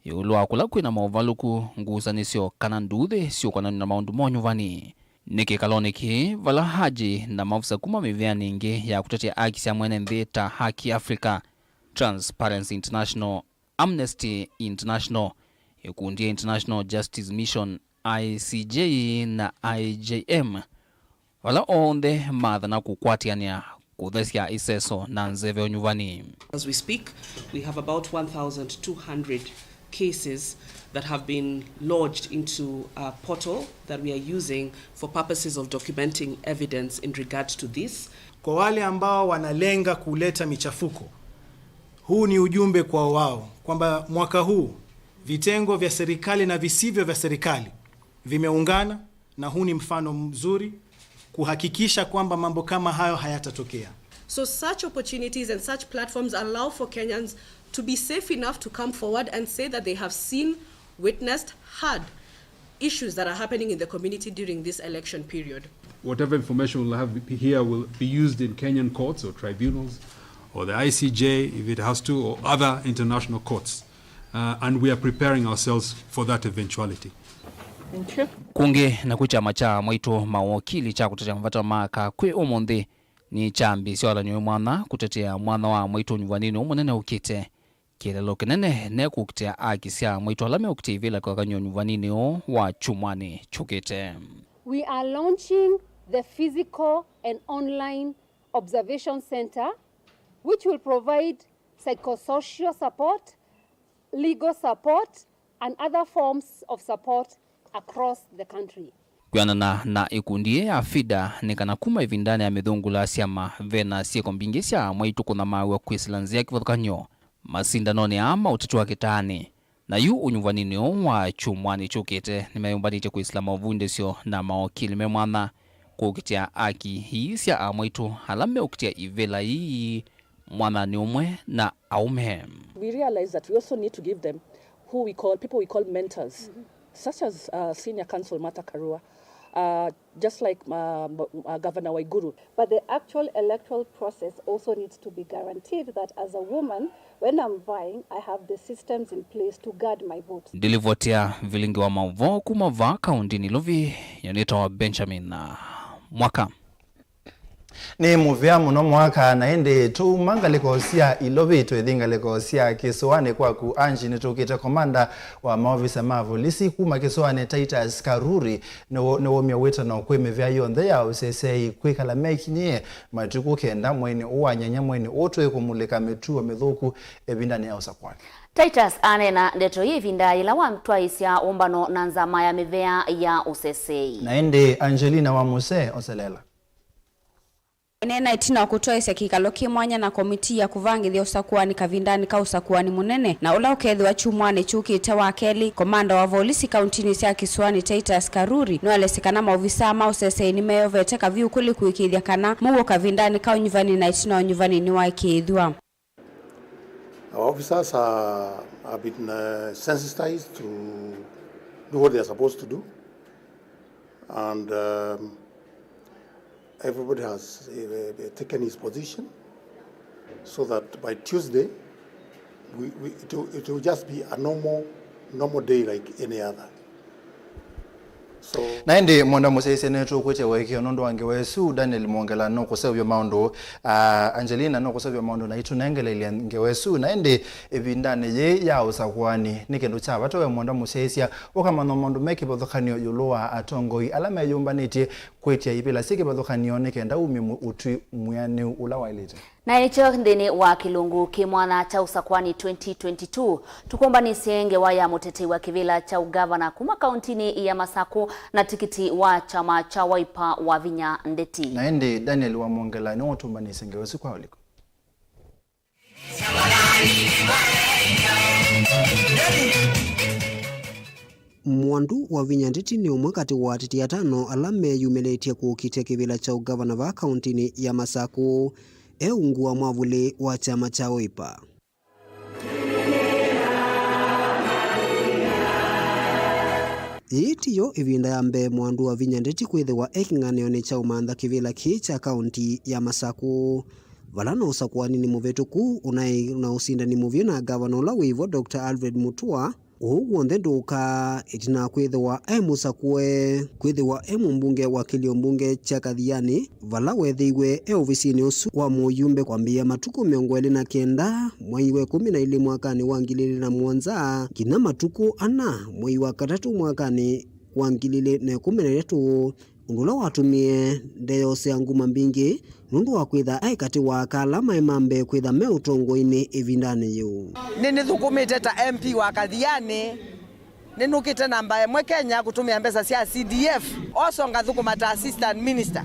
yulwa kula kwina mauvaluku ngusanisyo kana nduthe sio kana na maundu monyuvani. Niki kaloniki vala Haji na mafisa kuma mivea ningi ya kutetea haki sya mwenenthi ta Haki Africa, Transparency International, Amnesty International, Ikundi International Justice Mission, ICJ na IJM. Vala onde mathana kukwatiania kuthesya iseso na nzeve onyuvani. As we speak, we have about 1,200 cases that have been lodged into a portal that we are using for purposes of documenting evidence in regards to this. Kwa wale ambao wanalenga kuleta michafuko, huu ni ujumbe kwa wao kwamba mwaka huu vitengo vya serikali na visivyo vya serikali vimeungana, na huu ni mfano mzuri kuhakikisha kwamba mambo kama hayo hayatatokea. So such opportunities and such platforms allow for Kenyans to be safe enough to come forward and say that they have seen, witnessed, heard issues that are happening in the community during this election period. Whatever information we'll have here will be used in Kenyan courts or tribunals or the ICJ if it has to, or other international courts. And we are preparing ourselves for that eventuality. Thank you. Kunge na kuchama cha mwito mawakili cha kutetea mvata maka kwe omonde ni chambi siwala nyo mwana kutetea mwana wa mwito nyuvanini umunene ukite. Kilelo kinene ne kukitea haki sya mwito alame ukite vila kwa kanyo nyuvanini wa chumwani chukite. We are launching the physical and online observation center, which will provide psychosocial support, legal support, and other forms of support across the country. Kuyanana na ikundi ya FIDA nikana kuma ivindani ya medhungula siyama vena siya kombingi siya mwaitu kuna mawe kuisilanzia kivathukanyo masindanoni ama utatu wa kitani na yu unyuvanini wa chumwani chukite ni mayumbanite kuislama uvunde sio na mawakili memwana kukitia aki hii sia amwitu halame ukitia ivela hii mwana ni umwe na aume. We realize that we also need to give them people we call mentors, such as Senior Counsel Martha Karua, just like Governor Waiguru. But the actual electoral process also needs to be guaranteed that as a woman, when I'm vying, I have the systems in place to guard my vote. Dilivotia Vilingi wa Mauvoo kumava kaunti ni Lovi yanita wa Benjamin Mwaka. Ni muvia muno mwaka naende tu mangaliko sia Ilovi tu edingaliko sia kisuane kwa ku anji nitukite komanda wa maovisa mavu lisi kuma kisuane Titus Karuri no miaweta na kweme vya yonde ya usesei kwikala meki nye matuku kenda mweni uwanyanya mweni otwe kumulika metuwa methuku ebindani ya usakwani. Titus anena ndeto hivinda ilawa mtwaisya umbano na nzama ya mivea ya usesei. Naende Angelina wa Muse oselela. Nena itina kutoa ise kikalo kimwanya na komiti ya kuvangithia usakuani kavindani ka usakuani munene na ula ukethi wa chumwani chuki itawa Kelly komanda wa volisi kauntini sia Kisuani Titus Karuri no alesikana maovisa ma usese ni meyovete kaviu kuli kuikithia kana mugo kavindani ka unyuvani na itina unyuvani ni wa ikithwa. Our officers have been sensitized to do what they are supposed to do, and everybody has taken his position, so that by Tuesday, it will just be a normal day like any other. So naende mwanda musese netu kuche weki onondo wange wesu Daniel Mwongela no kusevyo maundo Angelina no kusevyo maundo na itu nengele ili nge wesu naende evindane ye ya usakwani nikendo chaba towe mwanda musese wakama no maundo meki badhokanio yuluwa atongoi alama yumba niti kwetia ipila siki badhokanio nikenda umi utu muyani ulawa ilite. Na ilicho ndini wa kilungu kimwana cha usakwani 2022 tukomba ni sienge waya mutete wa kivila cha ugavana kuma kauntini ya Masaku na tikiti wa chama cha Wiper wa Vinya Ndeti. Naende Daniel wa Mwongela ni otumba ni sienge wasi kwa uliko. Mwandu wa Vinya Ndeti ni umwe kati wa atiti ya tano alame yumeletia kukitia kivila cha ugavana wa kauntini ya Masaku eungu wa mwavuli wa chama cha Wiper. Itiyo ivinda ya mbe Mwandu wa Vinya Ndeti kwithiwa eking'anio ni cha umantha kivila ki cha kaunti ya Masaku. Valano usakwani ni muvetuku una usindani muvyo na gavana ula wivo Dr. Alfred Mutua uguonthe nduka itina kwithiwa musakue kwithiwa mumbunge wa kilio mbunge cha Kathiani vala wethiwe ofisini usu wa muyumbe kwambia matuku 29 mwai wa 12 mwakani wa 2007 kina matuku 4 mwai wa 3 mwakani wa 2013 undula watumie ndeyose ya nguma mbingi nundu wa kwitha aikati wa kala maimambe kwitha me utongo-ini ivindani yu. Nini thukumite ta MP wa Kathiani ninukite namba emwe Kenya kutumia mbesa cia CDF oso ngathukuma ta assistant minister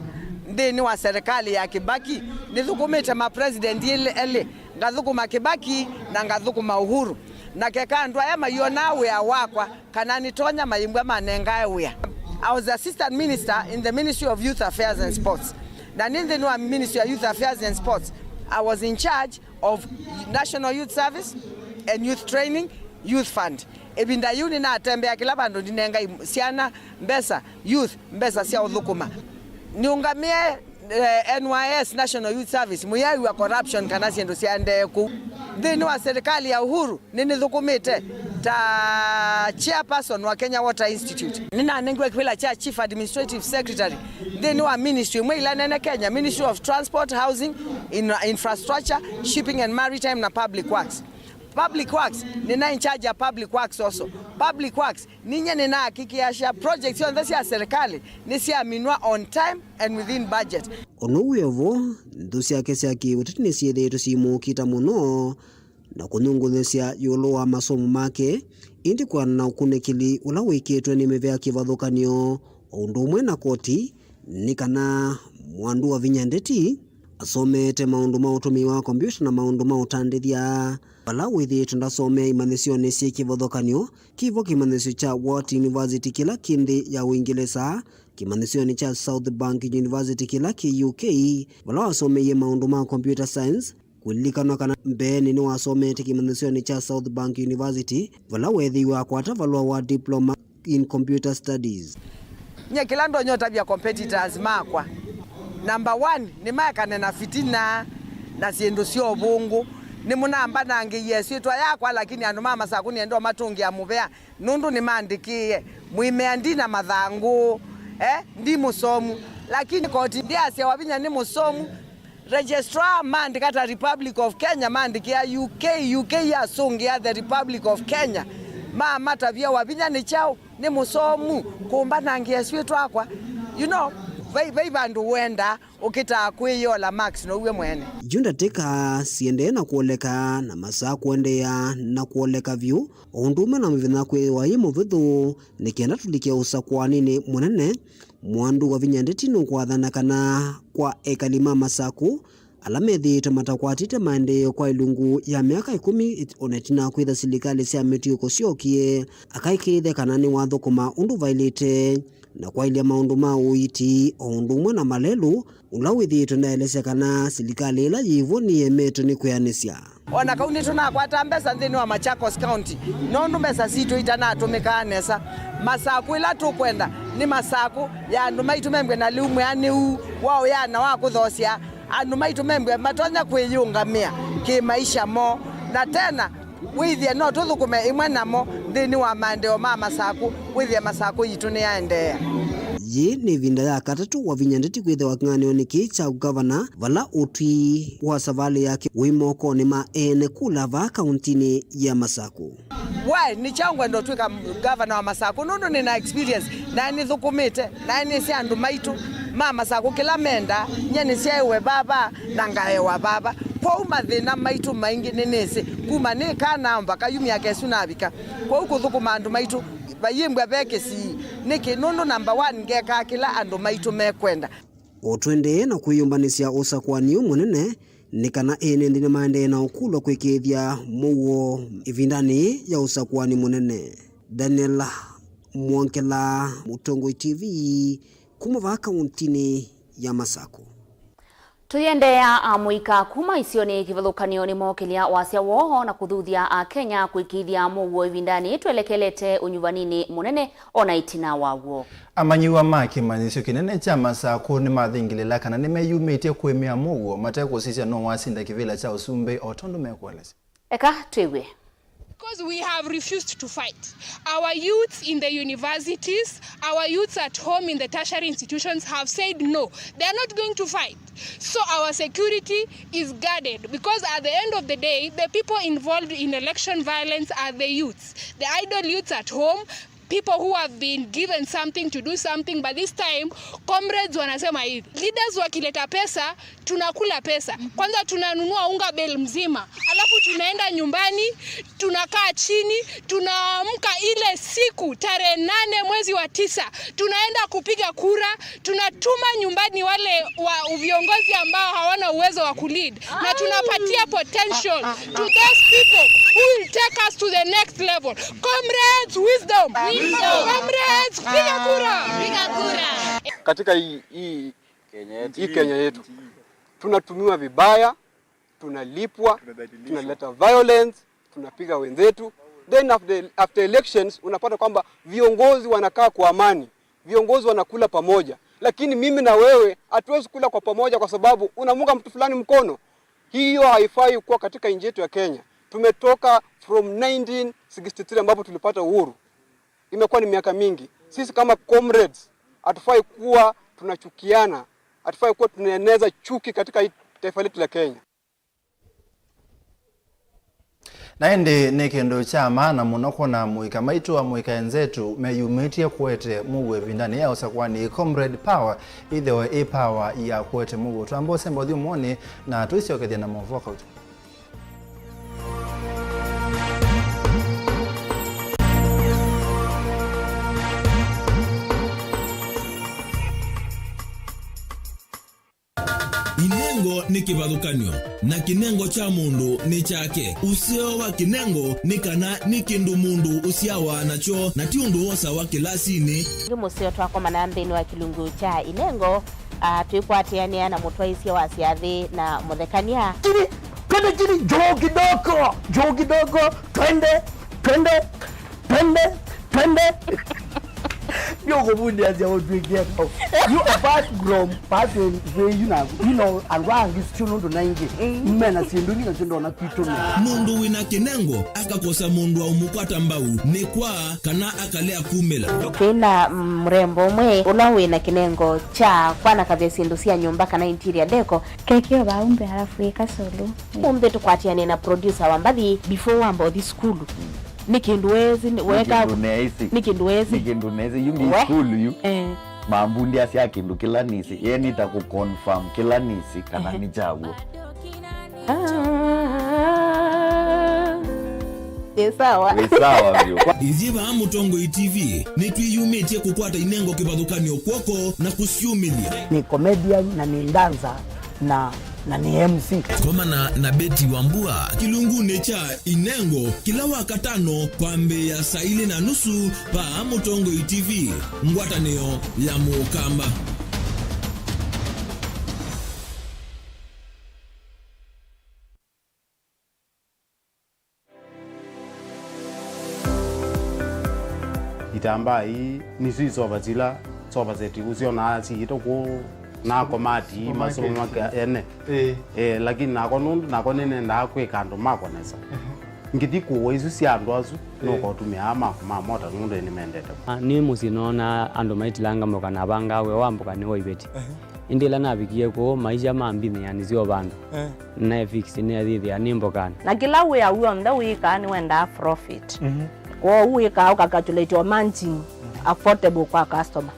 ndini wa serikali ya Kibaki nithukumite ma president ele ngathukuma Kibaki na ngathukuma Uhuru na kekandwa ema yona wea wakwa kana nitonya mayimbwa manengae wea. I was the assistant minister in the Ministry of Youth Affairs and Sports. And in the new Ministry of Youth Affairs and Sports, I was in charge of National Youth Service and Youth Training, Youth Fund. Ebinda yuni na atembe akilabando dinenga siana mbesa youth mbesa sia udhukuma. Niungamie NYS National Youth Service muyawi wa corruption kanasi ndo siande ku. Dini wa serikali ya Uhuru nini dhukumite ta chairperson wa Kenya Water Institute. Nina nengwe kwila cha chief administrative secretary. Dini wa ministry mwila nene Kenya Ministry of Transport, Housing, Infrastructure, Shipping and Maritime na Public Works. Public Works, nina in charge ya Public Works also. Public Works, ninye nina hakikisha projects yon desi ya serikali nisi aminwa on time and within budget. Ono wevo, ndusi ya kesi ya kiwetini siye tusimu kita muno na kunungulesia yolo wa masomo make indi kwa na ukunekili ula wiketwe ni mevea kivadhokanio undumwe na koti nikana Mwandu wa Vinya Ndeti asomete maundu mautumiwa kompyuta na maundu mautandithia vala withi tundasome imanisio nisi kivadhokanio kivo kimanisio cha Watt University kila kindi ya Uingereza kimanisioni cha South Bank University kilaki UK vala wasomeye maundu ma computer science kulikanwa kana mbeni ni wasomete kimanisioni cha South Bank University vala wethiwa kwata valwa wa diploma in computer studies. Nye kilando nyota bia competitors makwa. Number 1 ni makane na fitina na siendo sio bungu. Ni munamba nange yesu itwa yakwa lakini andu mama sakuni endo matungi ya muvea nundu ni mandikie muimeandina madhangu ndi musomu lakini koti ndiase wabinya ni musomu registrar mandikata Republic of Kenya mandikia UK ya sungia the Republic of Kenya mama tabia wabinya ni chao ni musomu kumba nange yesu itwa kwa vai bandu wenda ukita kwiyo la max no uwe mwene junda teka siende na kuoleka na masaa kuendea na kuoleka vyu ondume na mvina kwe wa imo vithu nikienda tulikia usakwani ni munene mwandu wa vinyandeti no kwathana kana kwa ekalima masaku alamethi tamatakwatite maendeleo kwa ilungu ya miaka 10 onetina kwitha silikali cia mituko siokie akaikithe kana ni wathukuma undu vailite na kwa ile maundu ma uiti ondumwe na malelu ulawithito ndaelesya kana silikali ila yivo ni yemeto ni kuyanisya ona kaunti tunakwata mbesa nthini wa Machakos County nondu mbesa situ itana atumikanesa masaku ila tukwenda ni masaku ya andu maitu membwe na liumwe aniu wao yana wa kuthosya andu maitu membwe matonya kwiyungamia kimaisha mo na tena withie no tuthukume imwe namo nthini wa mandeo ma masaku withie masaku yitu ni yaendea yi ni vinda ya katatu wa vinyandeti kwithe wa king'anio ni kicha governor vala utwi wa savali yake wimoko ni maene kula va kauntini ya Masaku wai ni changwe ndo twika governor wa Masaku nundu ni na experience na ni thukumite na ni sia andu maitu ma Masaku kila menda nyeni sia ewe baba na ngaewa baba kwa umathina maitu maingi ninisi kuma ni kana mpaka yumi yake sunabika kwa huko thukuma andu maitu bayimbwa bekesi niki nundu number 1 ngeka kila andu maitu mekwenda otwende na kuyumbanisya usakwani munene nikana ene ndine maende na ukulo kwikithia muwo ivindani ya usakwani munene Daniel Mwankela Mutongo TV kuma kauntini ya Masaku Tuyendea amuika kuma isioni kivathukanio ni mokelia wasya woho na kuthuthia a Kenya kwikithia Mauvoo ivindani twelekelete unyuvanini munene ona itina waguo amanyiwa maki manisio kinene cha Masaku ni mathingilila kana ni meyumitie kwemia Mauvoo matekusisya no wasinda kivila cha usumbe otondo mekweleza eka twewe. Because we have refused to fight. Our youths in the universities, our youths at home in the tertiary institutions have said no. They are not going to fight. So our security is guarded because at the end of the day, the people involved in election violence are the youths. The idle youths at home, people who have been given something to do something, but this time comrades wanasema hivi, leaders wakileta pesa tunakula pesa. Kwanza tunanunua unga bel mzima, alafu tunaenda nyumbani, tunakaa chini, tunaamka ile siku tarehe 8 mwezi wa 9, tunaenda kupiga kura, tunatuma nyumbani wale wa viongozi ambao hawana uwezo wa kulead, na tunapatia potential to those people who will take us to the next level. Comrades, wisdom. Comrades, piga kura. Piga kura. Katika hii Kenya yetu tunatumiwa vibaya, tunalipwa, tunaleta violence, tunapiga wenzetu. Then after elections unapata kwamba viongozi wanakaa kwa amani, viongozi wanakula pamoja. Lakini mimi na wewe hatuwezi kula kwa pamoja kwa sababu unamunga mtu fulani mkono. Hiyo haifai kuwa katika nchi yetu ya Kenya. Tumetoka from 1963 ambapo tulipata uhuru. Imekuwa ni miaka mingi. Sisi kama comrades hatufai kuwa tunachukiana, hatufai kuwa tunaeneza chuki katika taifa letu la Kenya. Naende nekendo cha maana muno kona muika maitu wa muika enzetu meyumitie kwete Mauvoo vindani ya usakwani comrade power idewa power ya kwete Mauvoo tuambo sembo dhiyo mwoni na tuisio kethia na Mauvoo kautu. Inengo ni ni kivathukanio na kinengo cha mundu ni chake. Usio wa kinengo ni kana ni kindu mundu usiawa nacho na ti undu wosa wa kilasini. Musio twako manambeni wa kilungu cha inengo tuikwatiania na mutwaisia wa siathi na muthekania. Twende joo kidogo, twende. You apart from person where you know and wrong is chuno ndo naingi mena sinduni na chindo na kitu mundu wina kinengo akakosa mundu wa umukwata mbau ni kwa kana akalea kumela kina mrembo mwe una wina kinengo cha kwana kavesindu sia nyumba kana interior deco kekio baumbe halafu ikasolo umbe tukwatiane na producer wa mbadi before wambo this school nikinduwezi weka nikinduwezi yumi school yu mambundi asia kindu kila nisi yeni ta ku confirm kila nisi kana ni jawo sawa vyo iziva Mutongo TV ni twiyumitie kukwata inengo kivathukanio kwoko na kusiumilia ni comedian na ni danza na ni MC komana na Beti Wambua kilungune cha inengo kila wakatano kwambe ya saa 4:30 pa Mutongo TV ngwatanio ya Mukamba. itamba hii ni sisi soba zeti usiona asi itoko na komati masomo maka ene lakini nako nene ndakwe kando mako nesa ngiti kuwa isu si andu azu noko tumia ama mota nundu ni mendete ni musinona andu maitilanga moka na banga we wambuka ni woibeti indila nabikie ko maisha mambini yani sio bandu na fix ni adhithi animbokana na kila we ya uonda wika ni wenda profit kwa wika ukakatulate wa managing affordable kwa customer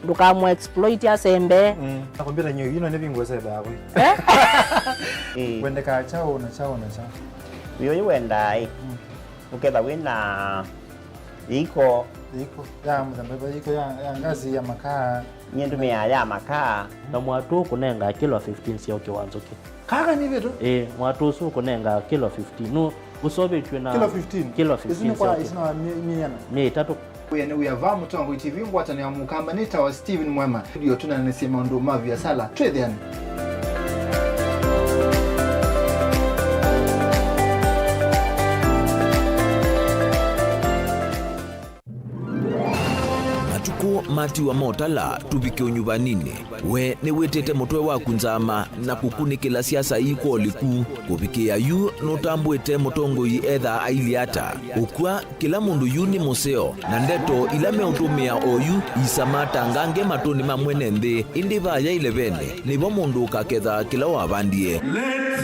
dukamu exploit ya sembe nakwambia nyo yino ne bingwe sebe yako wende ka chao na chao wiyo wenda uketha wina iko ya mzambeba iko ya ngazi ya makaa nyentumia ya makaa na mwatu kunenga kilo 15 sio kiwanzoke kaka ni vitu mwatu su kunenga kilo 15 no usobe tuna kilo 15 isina mia tatu Uyane uyava Mutongo TV ngwatani ya Mukamba nita wa Steven Mwema ndio tunanasema ndo mavi ya sala twende yani mati wa motala tubike unyuvanini we ni wetete mutwe waku nzama na kukunikila siasa iko liku kubikia yu notambwete Mutongo etha ailiata ukwa kila mundu yuni museo na ndeto ilame utumia oyu isamata ngange matoni mamwene nthi indiva ya 11 nivo mundu kaketha kila wabandie. Let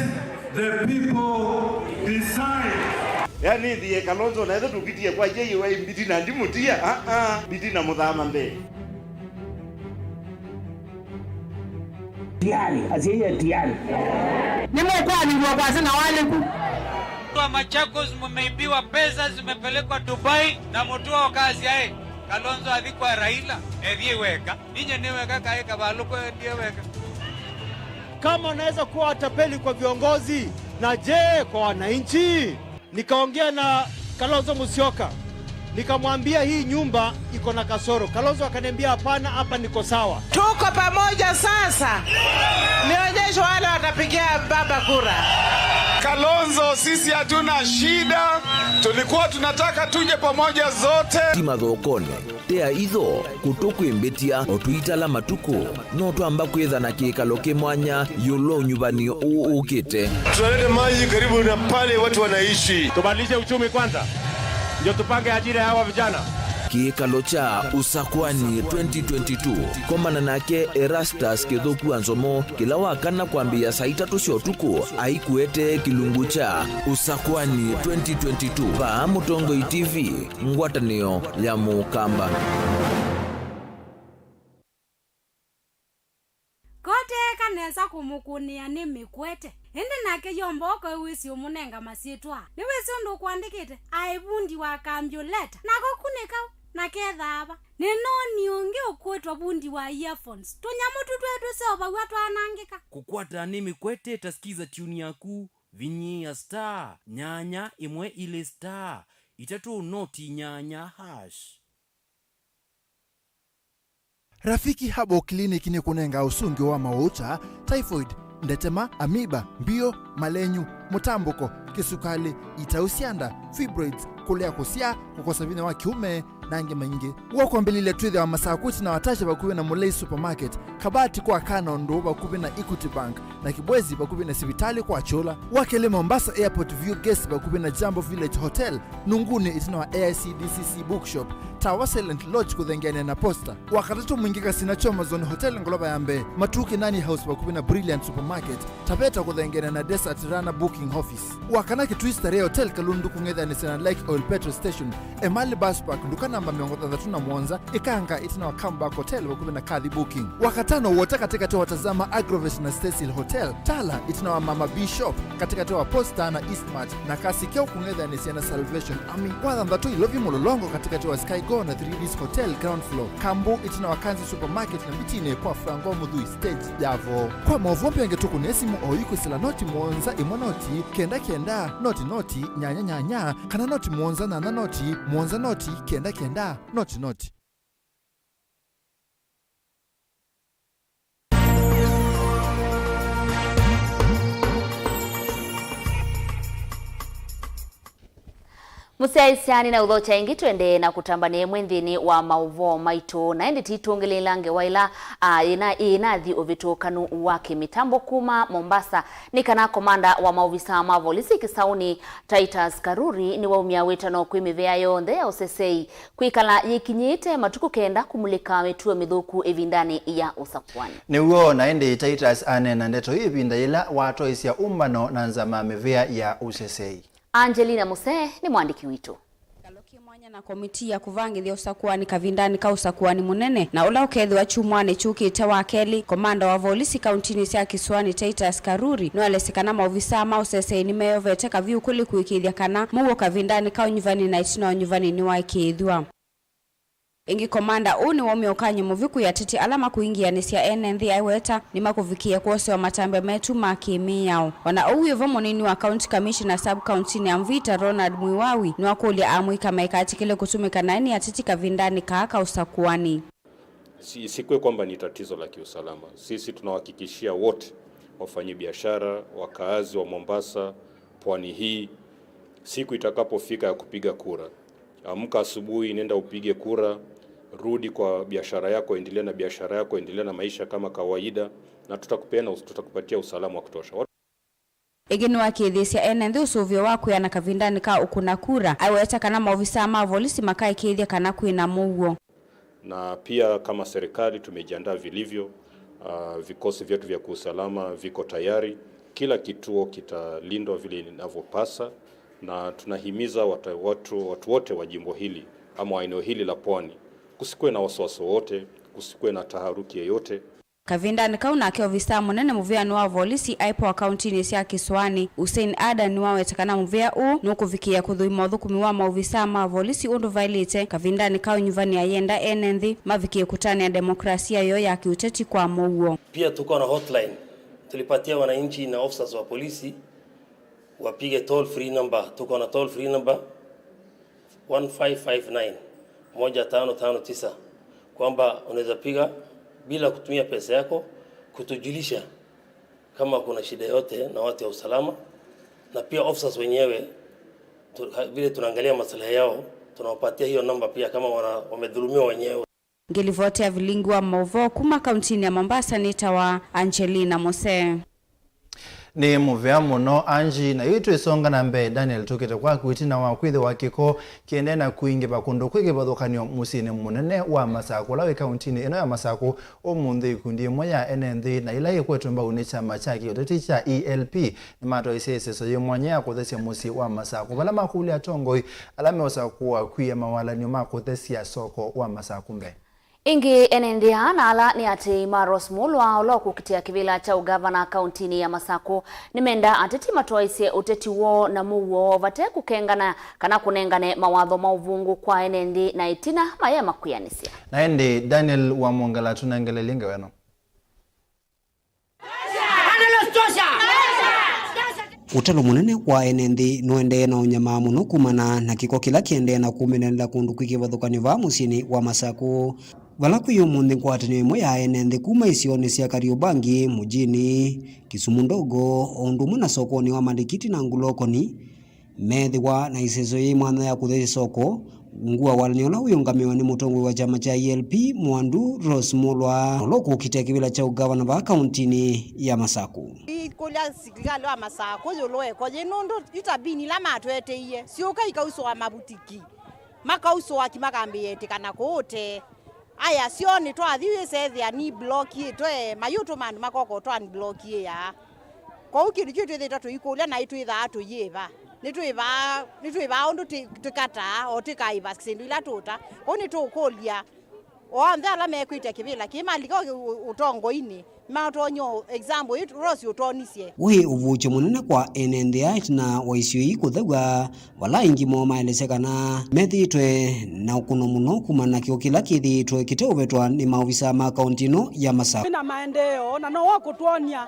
the people decide. Yani ndiye Kalonzo na edo tukitie kwa yeye wa mbiti na ndimutia mbiti na muthama mbe tiari nimekuwa kwa sana wale wa Machakos mmeibiwa pesa zimepelekwa Dubai na mtoa kazi yae Kalonzo adhikwa Raila edhiweka ninye niweka kaeka baluko ndiweka. Kama unaweza kuwa watapeli kwa viongozi na je kwa wananchi? Nikaongea na Kalonzo Musyoka nikamwambia hii nyumba iko na kasoro. Kalonzo akaniambia hapana, hapa niko sawa. Tuko pamoja sasa. Nionyeshe wale watapigia baba kura. Kalonzo, sisi hatuna shida. Tulikuwa tunataka tuje pamoja zote. Timathokone tea itho kutuku imbetia otuitala matuko no twamba kwetha na kikalo kimwanya yulo nyubani ukite. Tunaleta maji karibu na pale watu wanaishi. Tubadilishe uchumi kwanza ndio tupange ajira ya hawa vijana. Kikalo cha usakwani 2022 komana nake Erastus Kithoku Anzomo kila wakana kwambia saa 3 cia utuku aikuete kilungu cha usakwani 2022 pa Mutongo TV ngwatanio ya Mukamba. Kote kaneza kumukunia ni mikwete indi nake yomboko wisi umunenga masitwa ni wisi undu kuandikite aibundi wa kambyo leta nako kunika na kethaba nino nionge okwetwa bundi wa earphones tunyamutu twetu soba watu anangika kukwata nimi kwete tasikiza tune yaku vinyi ya star nyanya imwe ile star itatu noti nyanya hash. Rafiki Habo Clinic ni kunenga usungi wa maucha, typhoid, ndetema, amiba, mbio, malenyu, mutambuko, kisukali, itausianda, fibroids, kulea kusia, kukosa vine wa kiume, nange maingi. Wako mbilile tuithi wa masakuti na watasha bakuwe na Mulei Supermarket, kabati kwa Kanondo bakuwe na Equity Bank, na Kibwezi bakuwe na Sivitali kwa Chola, wakele Mombasa Airport View Guest bakuwe na Jambo Village Hotel, Nunguni itina wa AICDCC Bookshop, Tawa Silent Lodge kuthengene na Posta. Wakatatu mwingika Sinachoma Zone Hotel Ngoloba Yambe, Matuki Nani House bakuwe na Brilliant Supermarket, Tapeta kuthengene na Desert Rana Booking Office. Wakanaki Twister Hotel Kalundu kungedha ni Sena Lake Oil Petrol Station, Emali Bus Park nduka namba 31 Ikanga itina wa Comeback Hotel bakuwe na Kadhi Booking. Wakatano wote katika tewa watazama Agrovet na Cecil Hotel, Tala itina wa Mama Bishop katika tewa Posta na Eastmart, na kasi keo kungedha ni Sena Salvation Army. Wadhambatu ilovi mulolongo katika tewa Sky Go na 3Ds Hotel ground floor. Kambu itina wa Kanzi Supermarket na Mitine kwa Frango Mudhui stage Javo. Kwa Mauvoo ngetuku nesimu oyuku sila noti mwonza imonoti kenda noti nyanya kana noti mwonza na noti mwonza noti kenda noti. Musaisiani na udhocha ingi tuende na kutambane mwendhini wa Mauvoo maito na endi titungile lange waila inathi uvitokanu wake mitambo kuma Mombasa ni kana komanda wa mauvisa mavo lisiki sauni Titus Karuri ni waumia wetano kuimivea yonde ya osesei kuikala yikinyite matuku kenda kumulika metuwe midhuku evindani ya usakwani. Ni uo na endi Titus anena ndeto ibinda ila wato isia umbano na nzama mevea ya osesei. Angelina Muse ni mwandiki witu. Na komiti ya kuvangithia usakuani kavindani ka usakuani munene na ula ukethi wa chumwane chuki itawa Kelly komanda wa volisi kauntini sia Kiswani Titus Karuri no alesekana mauvisa mausese ni meyovete kaviu kuli kuikithia kana muwo kavindani ka unyuvani na itino unyuvani ni wa ikithwa. Ingi komanda uni wome okanye muviku ya titi alama kuingia nisia NND aiweta ni makuvikia kuose wa matambe metu makimi yao. Wana uwe vomo nini wa county commissioner sub county ni Amvita Ronald Muiwawi ni wakuli amuika maikati kile kutumika nani ya titi kavindani kaaka usakuani. Sikwe kwamba ni tatizo la kiusalama. Sisi tunawahakikishia wote wafanyi biashara, wakaazi wa Mombasa, pwani hii, siku itakapofika ya kupiga kura. Amka asubuhi, nenda upige kura, rudi kwa biashara yako, endelea na biashara yako, endelea na maisha kama kawaida, na tutakupatia usalama wa kutosha. Egeni wakithisia NND usuvio wako ya nakavindani ka ukuna kura aiweta kana maovisa ama volisi makai kithia kana kuina Mauvoo. Na pia kama serikali tumejiandaa vilivyo, vikosi vyetu vya usalama viko tayari, kila kituo kitalindwa vile inavyopasa. Na tunahimiza watu wote wa jimbo hili ama eneo hili la pwani kusikwe na wasiwasi wote, kusikwe na taharuki yoyote. Kavindani kauna akeo visa munene muvia nuwa volisi aipo wa kauntini sia Kiswani Hussein Ada nuwa wetakana muvia nuku vikia kudhui maudhukumi wa mauvisa ma volisi undu vailite kavindani kau nyuvani ya yenda NND mavikie kutani ya demokrasia yo ya kiuteti kwa Mauvoo. Pia tuko na hotline tulipatia wananchi na officers wa polisi wapige toll free number. Tuko na toll free number 1559 kwamba unaweza piga bila kutumia pesa yako kutujulisha kama kuna shida yote na watu wa usalama. Na pia officers wenyewe vile tunaangalia maslahi yao tunawapatia hiyo namba pia kama wamedhulumiwa wenyewe. Ngelivote ya Vilingi wa Mauvoo kuma kauntini ya Mombasa ni tawa Angelina Mose. Ni muvea muno Anji na yitu isonga na mbe Daniel tukita kwa kuitina wa kwithe wa kiko kiendena kuingi bakundu kwike bathukanio musini munene wa Masako lawe kauntini ino ya Masako omunthi ikundi imwe ya NND na ila ikwetumba unicha machaki yoteti cha ELP ni mato iseseso yimwanya ya kuthesia musi wa Masako bala makuli atongoi alame osakuwa kwiya mawala ni makuthesia soko wa Masako mbe. Ingi enendia na ala ni ati Maros Mulwa ulo kukitia kivila cha ugavana kauntini ya Masako nimenda ateti matoaise uteti wo na Mauvoo vate kukengana kana kunengane mawatho mauvungu kwa enendi na itina mayema kuyanisia. Na endi Daniel wa Mwangala tunangele linga weno. Utalo munene wa enendi nuende na unyama muno kumana na kiko kila kiende na kumenenda kundu kwikivathukani va musini wa Masako vala kuyumuthi ngwatani mwe ya enendi kuma isioni cia Kariobangi mujini Kisumu ndogo ondu muna sokoni wa Madikiti na Ngulokoni methiwa na iseso yi mwana ya kuthesi soko ngua walaniola uyungamiwa ni mutongwe wa chama cha ELP Mwandu Rose Mulwa loko kitia kivila cha ugavana va kauntini ya Masako. Kulia sikigalo wa Masako yoloe kwa jenundu itabini la matwete iye sioka ikauso wa mabutiki makauso wa kimagambi yete kana kote aya sioni to athiwe sethia ni block yetwe mayuto man makoko to an block ya kwa ukiri kitu theta ikulia na itu itha atu yeva nitwiva undu tikata o tikaiva kisindu ila tuta oni tukulia o ndala mekwite kivila kimalika utongo-ini matonyo example it Rose utonisie wi uvucho munene kwa enendiait na waisio kuthegwa wala ingi mo maelesekana methitwe na ukuno muno kumana kio kila kithitwe kiteuvetwa ni maofisa ma kauntino ya Masako na maendeleo na no wakutuonia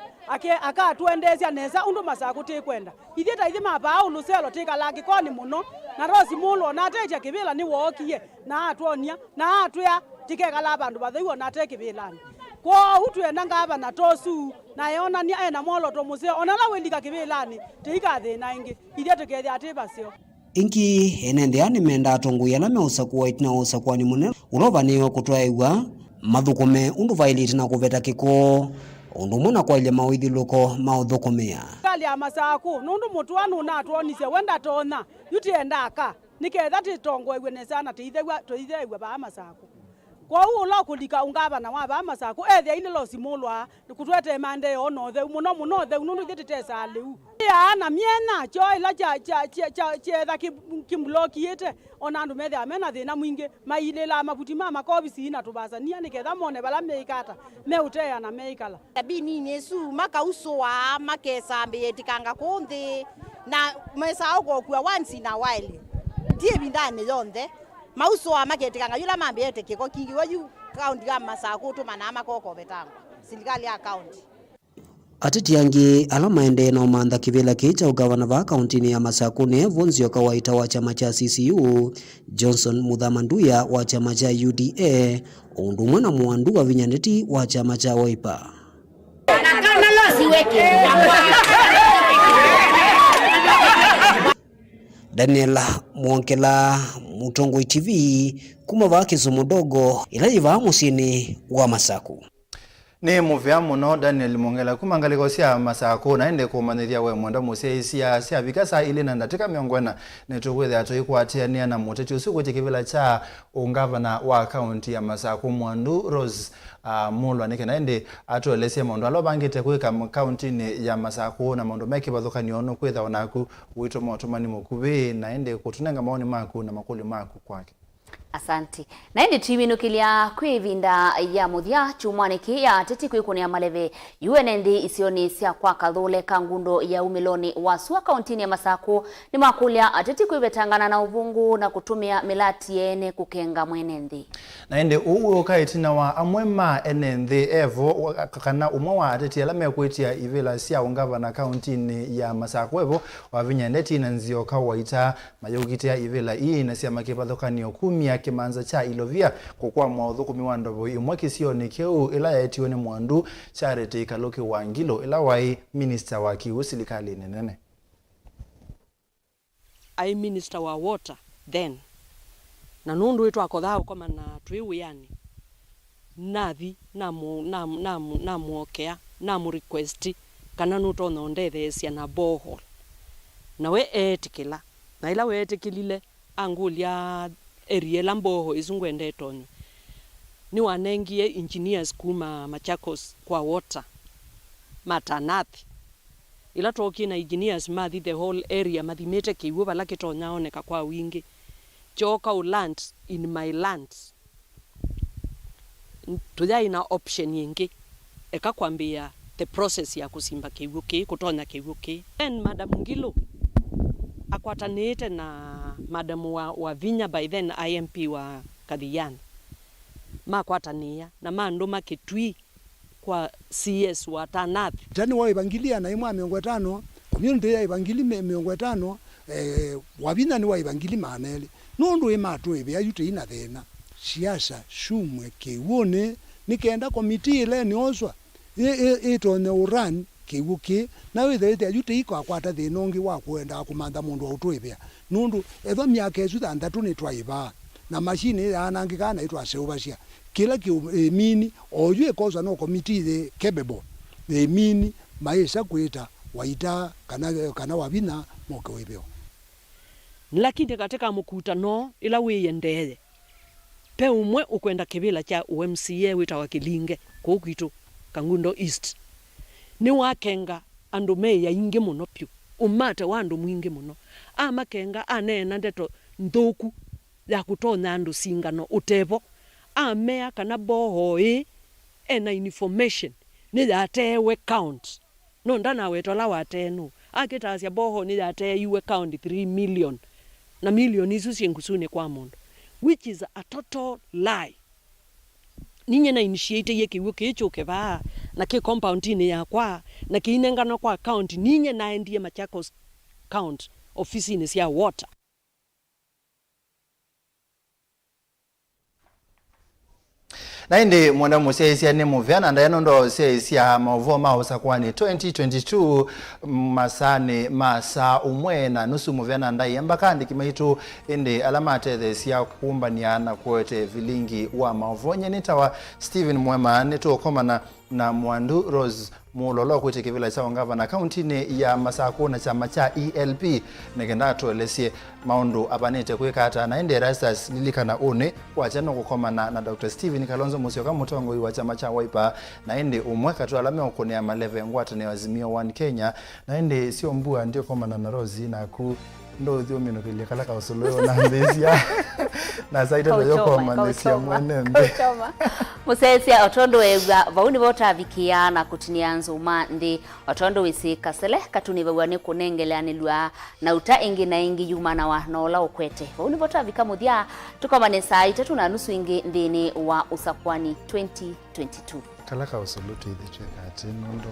akatuendezia neza undu Masako tikwenda ithieta ithi mapa au luselo tikalaki koni muno na Rose Mulwa na ateja kivila ni wokie na atuonia na atuya tikekala bandu bathaiwa na tekivilani kwa utwenda ngava na tosu na yona ni ena molo to museo onala welika kivilani tiikathe na ingi ithia tukethia atibasio ingi enendeani menda atonguya na meusakuwa itina usakwani munene ulovaniwa kutwaigwa mathukume undu vailiti na kuveta kiko undu muna kwa ile mawithiluko mauthukumia kali ya Masako nundu mutwanu na atuonise wenda tona yutienda aka niketha titongwe ne sana tuithegwa ba Masako kwa ulo kulika ungava na wa ba Masako ethia ile Rose Mulwa kutwete mande ono the muno the nundu thitesa leu ya na miena cho ila cha kimbloki yete onandu methe amena thina mwingi mailela mabuti mama kobisi na tubasania niketha mone bala meikata meutea na meikala bini nesu makauso wa makesa mbetikanga konde na mesa okwa once in a while die bindane yonde mauso wa maketikanga yula mambete kiko kingi waju county ya Masako to manama koko betango serikali ya county ateti yangi alama ende na umanda kivila kicha ugavana va kauntini ya Masako ne vonzio kawaita wa chama cha CCU Johnson Muthamanduya wa chama cha UDA undu mwana Mwandu wa Vinyandeti wa chama cha Wiper Daniel Mwonkela Mutongo TV kuma va Kisumu ndogo ila iva musini wa Masako ni muvya muno Daniel Mwangela kumangaliko cia Masako na ende kumanithia we mwenda museisia cia vikasa ile na ndatika miongwana netukwithe atu ikwatiania na muteti usiku kivila cha ungavana wa kaunti ya Masako Mwandu Rose Mulwa nike na ende atuelesia maundu alo bangite kwika kaunti ya Masako na maundu meki bathukani ono kwitha onaku wito motumani mukuvi na ende kutunenga maoni maku na makuli maku kwake. Asanti. Na hindi timinukilia kwivinda ya muthia chumwaniki ya teti kwikunia maleve UNND isioni sia kwa kathule kangundo ya umiloni wa sua kauntini ya Masako ni makulia ateti kwivetangana na uvungu na kutumia milati yene kukenga mwenendi. Na hindi uwe ukaitina wa MUEMA enendi evo kana umawa ateti alame kuitia ivila sia ungavana kauntini ya Masako evo wa Vinyandeti na nzio kawaita mayogitia ivila ii na sia makipathokani okumia kimanza cha ilovia kukwa mwaudhukumi wa ndovo imwaki sioni keu ila ya etiwene Mwandu charity ikaloki wangilo ila wai minister wa kiusilikali nenene I minister wa water then na nundu wetu akothao kama na tuiwe yani nathi na muokea na mu request kana nuto nondethesia na borehole na we etikila na ila we etikilile angulia area lamboho izungwende tonyo ni wanengie engineers kuma Machakos kwa water matanathi ila toki na engineers mathi the whole area mathimete kiuwa lake tonyaoneka kwa wingi choka land in my lands tuya ina option yingi ekakwambia the process ya kusimba kiwuki kutonya kiwuki. Then Madam Ngilo akwatanite na Madam wa Vinya by then IMP wa Kathiani makwatania na manduma kitui kwa CS wa Tanathi jani wa evangelia na imwa 50 community ya evangelia 50 wabina ni wa evangelia manele nundu ematu ebe ayute ina thena siasa shumwe kiwone nikenda komiti ile ni oswa itonya uran kiwuki na wethe ayute iko akwata thinongi wa kwenda kumanda mundu autoibia nundu etho miaka ezu 3 ni twaiba na machine yanangika na itwa seobasia kila mini oyu ekoza no committee the capable the mini maisha kwita waita kana wabina moke webeo. Lakini katika mkutano ila wiyendeye pe umwe ukwenda kibila cha UMCA wita wakilinge kukitu Kangundo East ni wakenga andu meya inge muno pyu umate wandu mwingi muno amakenga anena ndeto nthuku ya kutonya andu singano utevo amea kana bohoi ena information ni yatewe count no ndana wetola watenu akitasia boho ni yatewe count 3 million na million isu siengusune kwa mundu which is a total lie. Ninye na initiate ye kiwuke ichoke ba na ki compound ni yakwa na kiinengano kwa account ninye na endie Machakos count ofisi ni sia water. Na indi mwenda museisia ni muvyana ndayano ndo seisia Mauvoo mahosa kwani 2022 masani masa umwena nusu muvyana ndayi mbakandi kimaitu indi alamate thesia kumbaniana kwete Vilingi wa Mauvoo nyenitawa Steven MUEMA nituokomana na Mwandu Rose mulolo kwete kivila cha ngava na county ni ya Masako na chama cha ELP negenda tolesie maundu abanete kwekata na ende rastas lilikana one wachano kukomana na Dr. Steven Kalonzo Musyoka mutongo wa chama cha Wiper na ende umweka tu alame okonia maleve ngwata ne Azimio 1 Kenya na ende SYOMBUA ndio komana na Rose na ku ndo thio mino kile kala kausuluyo na ndesia na zaida ndo yoko manesia mwenembe musesia otondo ega vauni vota vikia na kutinia nzuma ndi otondo wisi kasele katuni vwane kunengeleani lwa na uta ingi na ingi yumana wa nola ukwete vauni vota vika mudia tukamane saa 3:30 ingi ndini wa usakwani 2022 kala kausuluyo tu idhiche kati ndo